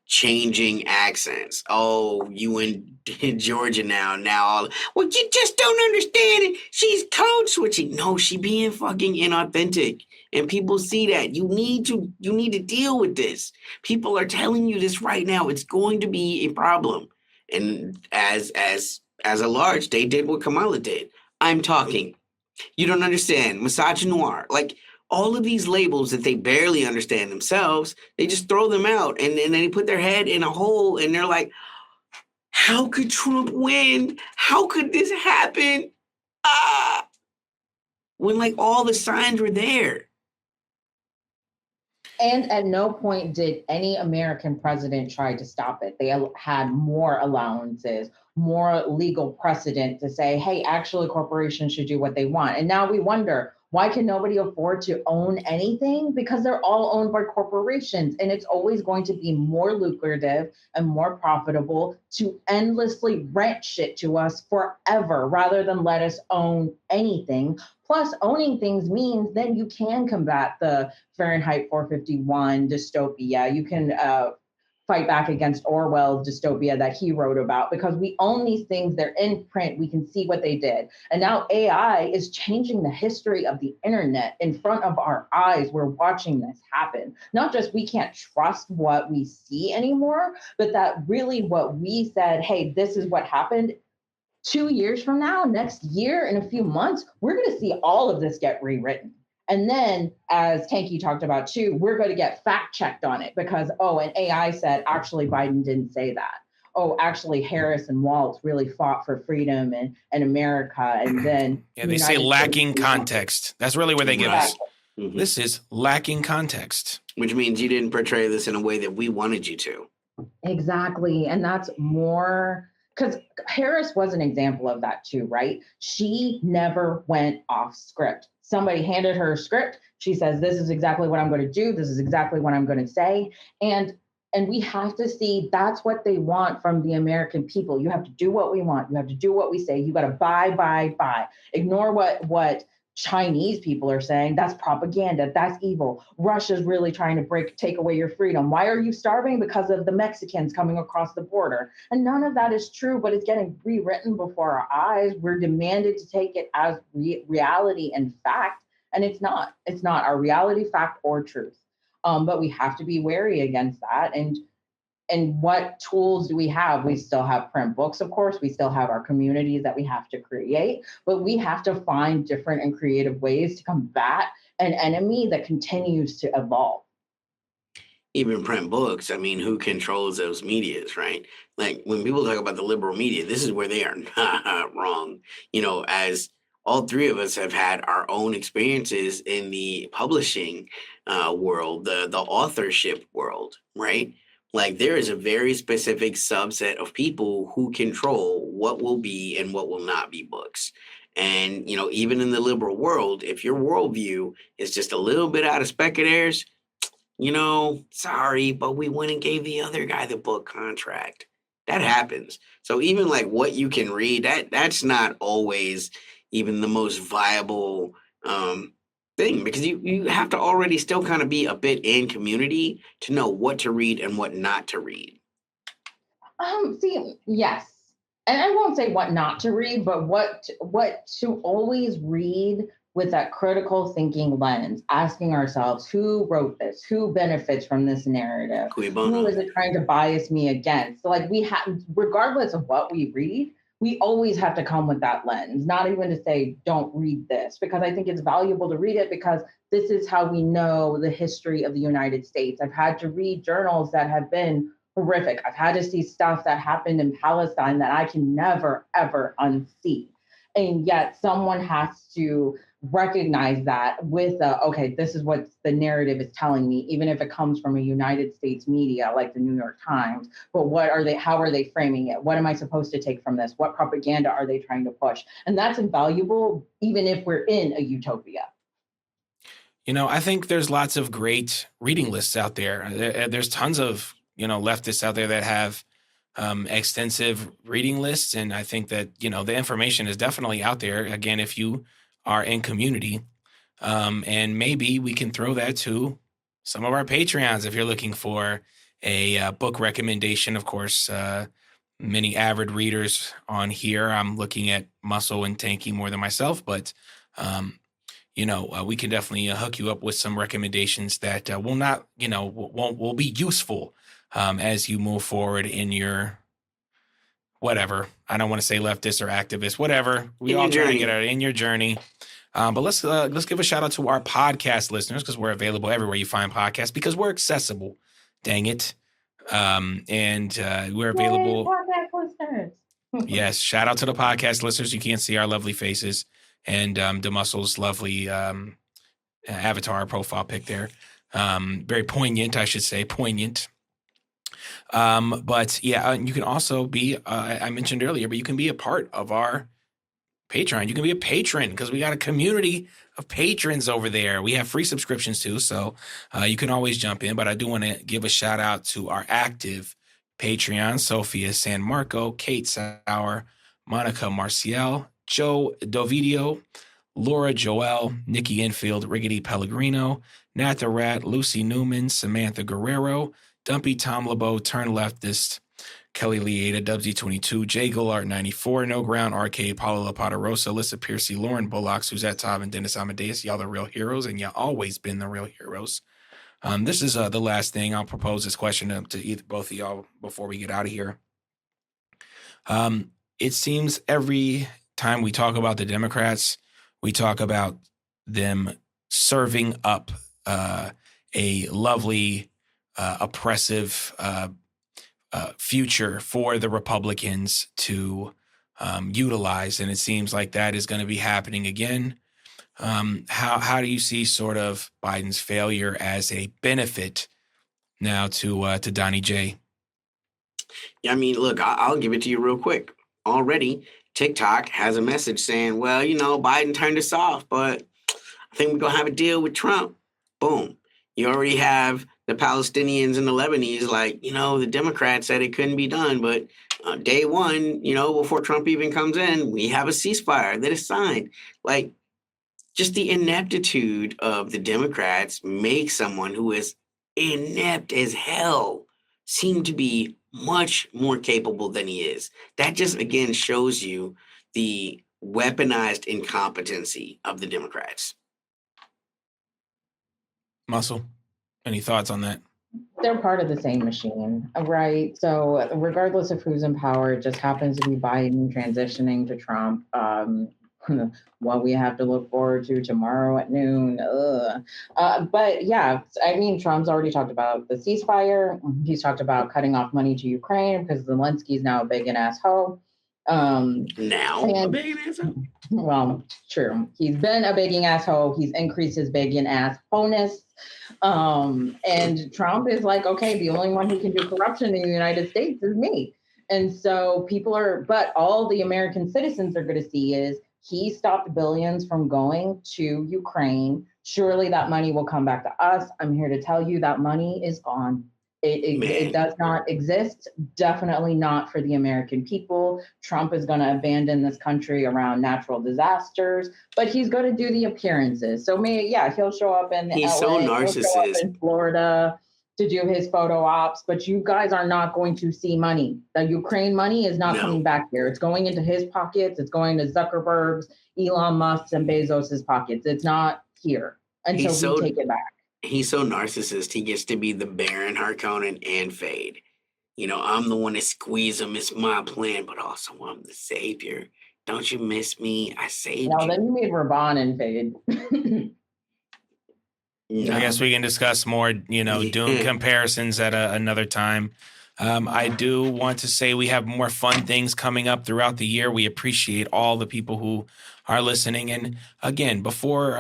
changing accents. Oh, you in Georgia now. Well, you just don't understand it. She's code switching. No, she being fucking inauthentic. And people see that. You need to deal with this. People are telling you this right now. It's going to be a problem. And as a large, they did what Kamala did. I'm talking. You don't understand. Misogynoir. Like all of these labels that they barely understand themselves, they just throw them out and then they put their head in a hole and they're like, how could Trump win? How could this happen? When like all the signs were there. And at no point did any American president try to stop it. They had more allowances, more legal precedent to say, hey, actually, corporations should do what they want. And now we wonder, why can nobody afford to own anything? Because they're all owned by corporations. And it's always going to be more lucrative and more profitable to endlessly rent shit to us forever rather than let us own anything. Plus, owning things means then you can combat the Fahrenheit 451 dystopia. You can fight back against Orwell's dystopia that he wrote about because we own these things. They're in print. We can see what they did. And now AI is changing the history of the internet in front of our eyes. We're watching this happen. Not just we can't trust what we see anymore, but that really what we said, hey, this is what happened. 2 years from now, next year, in a few months, we're going to see all of this get rewritten. And then, as Tanky talked about too, we're going to get fact checked on it because, oh, an AI said, actually, Biden didn't say that. Oh, actually, Harris and Waltz really fought for freedom and America. And then they say lacking context. That's really where they give us. Mm-hmm. This is lacking context. Which means you didn't portray this in a way that we wanted you to. Exactly. And that's more... Because Harris was an example of that too, right? She never went off script. Somebody handed her a script. She says, this is exactly what I'm going to do. This is exactly what I'm going to say. And we have to see that's what they want from the American people. You have to do what we want. You have to do what we say. You got to buy. Ignore what Chinese people are saying. That's propaganda. That's evil. Russia's really trying to take away your freedom. Why are you starving? Because of the Mexicans coming across the border. And none of that is true, but it's getting rewritten before our eyes. We're demanded to take it as reality and fact. And it's not. It's not our reality, fact, or truth. But we have to be wary against that. And what tools do we have? We still have print books, of course. We still have our communities that we have to create, but we have to find different and creative ways to combat an enemy that continues to evolve. Even print books, I mean, who controls those medias, right? Like when people talk about the liberal media, this is where they are not wrong. You know, as all three of us have had our own experiences in the publishing world, the authorship world, right? Like there is a very specific subset of people who control what will be and what will not be books. And, you know, even in the liberal world, if your worldview is just a little bit out of spec of theirs, you know, sorry, but we went and gave the other guy the book contract. That happens. So even like what you can read, that's not always even the most viable thing, because you have to already still kind of be a bit in community to know what to read and what not to read. Yes. And I won't say what not to read, but what to always read with that critical thinking lens, asking ourselves, who wrote this? Who benefits from this narrative? Who is it trying to bias me against? So like we have, regardless of what we read, we always have to come with that lens, not even to say, don't read this, because I think it's valuable to read it because this is how we know the history of the United States. I've had to read journals that have been horrific. I've had to see stuff that happened in Palestine that I can never, ever unsee. And yet someone has to recognize that with okay, this is what the narrative is telling me, even if it comes from a United States media like the New York Times. But how are they framing it? What am I supposed to take from this? What propaganda are they trying to push? And that's invaluable, even if we're in a utopia. I think there's lots of great reading lists out there. There's tons of, leftists out there that have extensive reading lists. And I think that, the information is definitely out there. Again, if you are in community, and maybe we can throw that to some of our Patreons if you're looking for a book recommendation. Of course, many avid readers on here. I'm looking at Muscle and Tanky more than myself, but we can definitely hook you up with some recommendations that will be useful as you move forward in your whatever. I don't want to say leftist or activist, whatever. We all try to get out in your journey. But let's give a shout out to our podcast listeners, because we're available everywhere you find podcasts, because we're accessible. Dang it. And we're available. Yay, podcast listeners. Yes. Shout out to the podcast listeners. You can't see our lovely faces and the Muscle's lovely avatar profile pic there. Very poignant, I should say. Poignant. But yeah, you can also be, I mentioned earlier, but you can be a part of our Patreon. You can be a patron, because we got a community of patrons over there. We have free subscriptions too, so you can always jump in. But I do want to give a shout out to our active Patreon: Sophia San Marco, Kate Sauer, Monica Marcial, Joe Dovidio, Laura Joel, Nikki Enfield, Riggedy Pellegrino, Nat the Rat, Lucy Newman, Samantha Guerrero, Dumpy Tom LeBeau, Turn Leftist, Kelly Leada, Dubsy22, Jay Goulart 94, No Ground Arcade, Paula Poderosa, Alyssa Piercy, Lauren Bullock, Suzette Taub, and Dennis Amadeus. Y'all the real heroes, and y'all always been the real heroes. This is the last thing. I'll propose this question to both of y'all before we get out of here. It seems every time we talk about the Democrats, we talk about them serving up a lovely, oppressive future for the Republicans to utilize. And it seems like that is going to be happening again. How do you see sort of Biden's failure as a benefit now to Donnie J? Yeah, I mean, look, I'll give it to you real quick. Already, TikTok has a message saying, well, Biden turned us off, but I think we're going to have a deal with Trump. Boom. You already have the Palestinians and the Lebanese like, the Democrats said it couldn't be done. But day one, before Trump even comes in, we have a ceasefire that is signed. Like, just the ineptitude of the Democrats makes someone who is inept as hell seem to be much more capable than he is. That just, again, shows you the weaponized incompetency of the Democrats. Muscle, any thoughts on that? They're part of the same machine, right? So regardless of who's in power, it just happens to be Biden transitioning to Trump. What we have to look forward to tomorrow at noon. But yeah, I mean, Trump's already talked about the ceasefire. He's talked about cutting off money to Ukraine because Zelensky's now a big and asshole. A big asshole? Well, true. He's been a begging asshole. He's increased his begging assholeness. And Trump is like, okay, the only one who can do corruption in the United States is me. And so but all the American citizens are going to see is he stopped billions from going to Ukraine. Surely that money will come back to us. I'm here to tell you that money is gone. It does not exist. Definitely not for the American people. Trump is going to abandon this country around natural disasters, but he's going to do the appearances. So he'll show up in he's LA, so he'll show up narcissist in Florida to do his photo ops, but you guys are not going to see money. The Ukraine money is not coming back here. It's going into his pockets. It's going to Zuckerberg's, Elon Musk's, and Bezos's pockets. It's not here until we take it back. He's so narcissist, he gets to be the Baron Harkonnen and Fade. I'm the one that squeeze him. It's my plan, but also I'm the savior. Don't you miss me? I saved you. No, then you made Raban and Fade. I guess we can discuss more, Doom comparisons at another time. I do want to say we have more fun things coming up throughout the year. We appreciate all the people who are listening. And again, before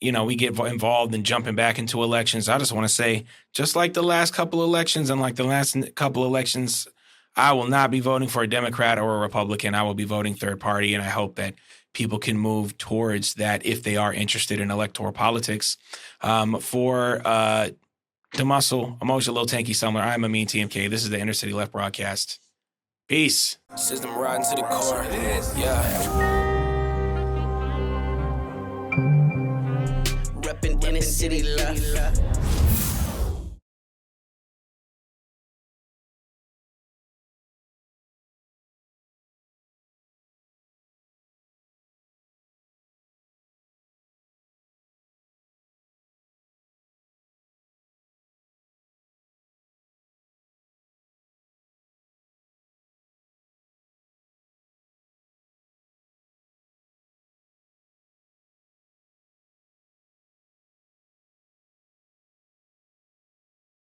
we get involved in jumping back into elections, I just want to say, just like the last couple of elections and like the last couple of elections, I will not be voting for a Democrat or a Republican. I will be voting third party, and I hope that people can move towards that if they are interested in electoral politics. For the Muscle, Emoji Lil Tanky Summer, I'm Amin TMK. This is the Inner City Left broadcast. Peace. System riding to the core. Yeah. Reppin' Inner City Left.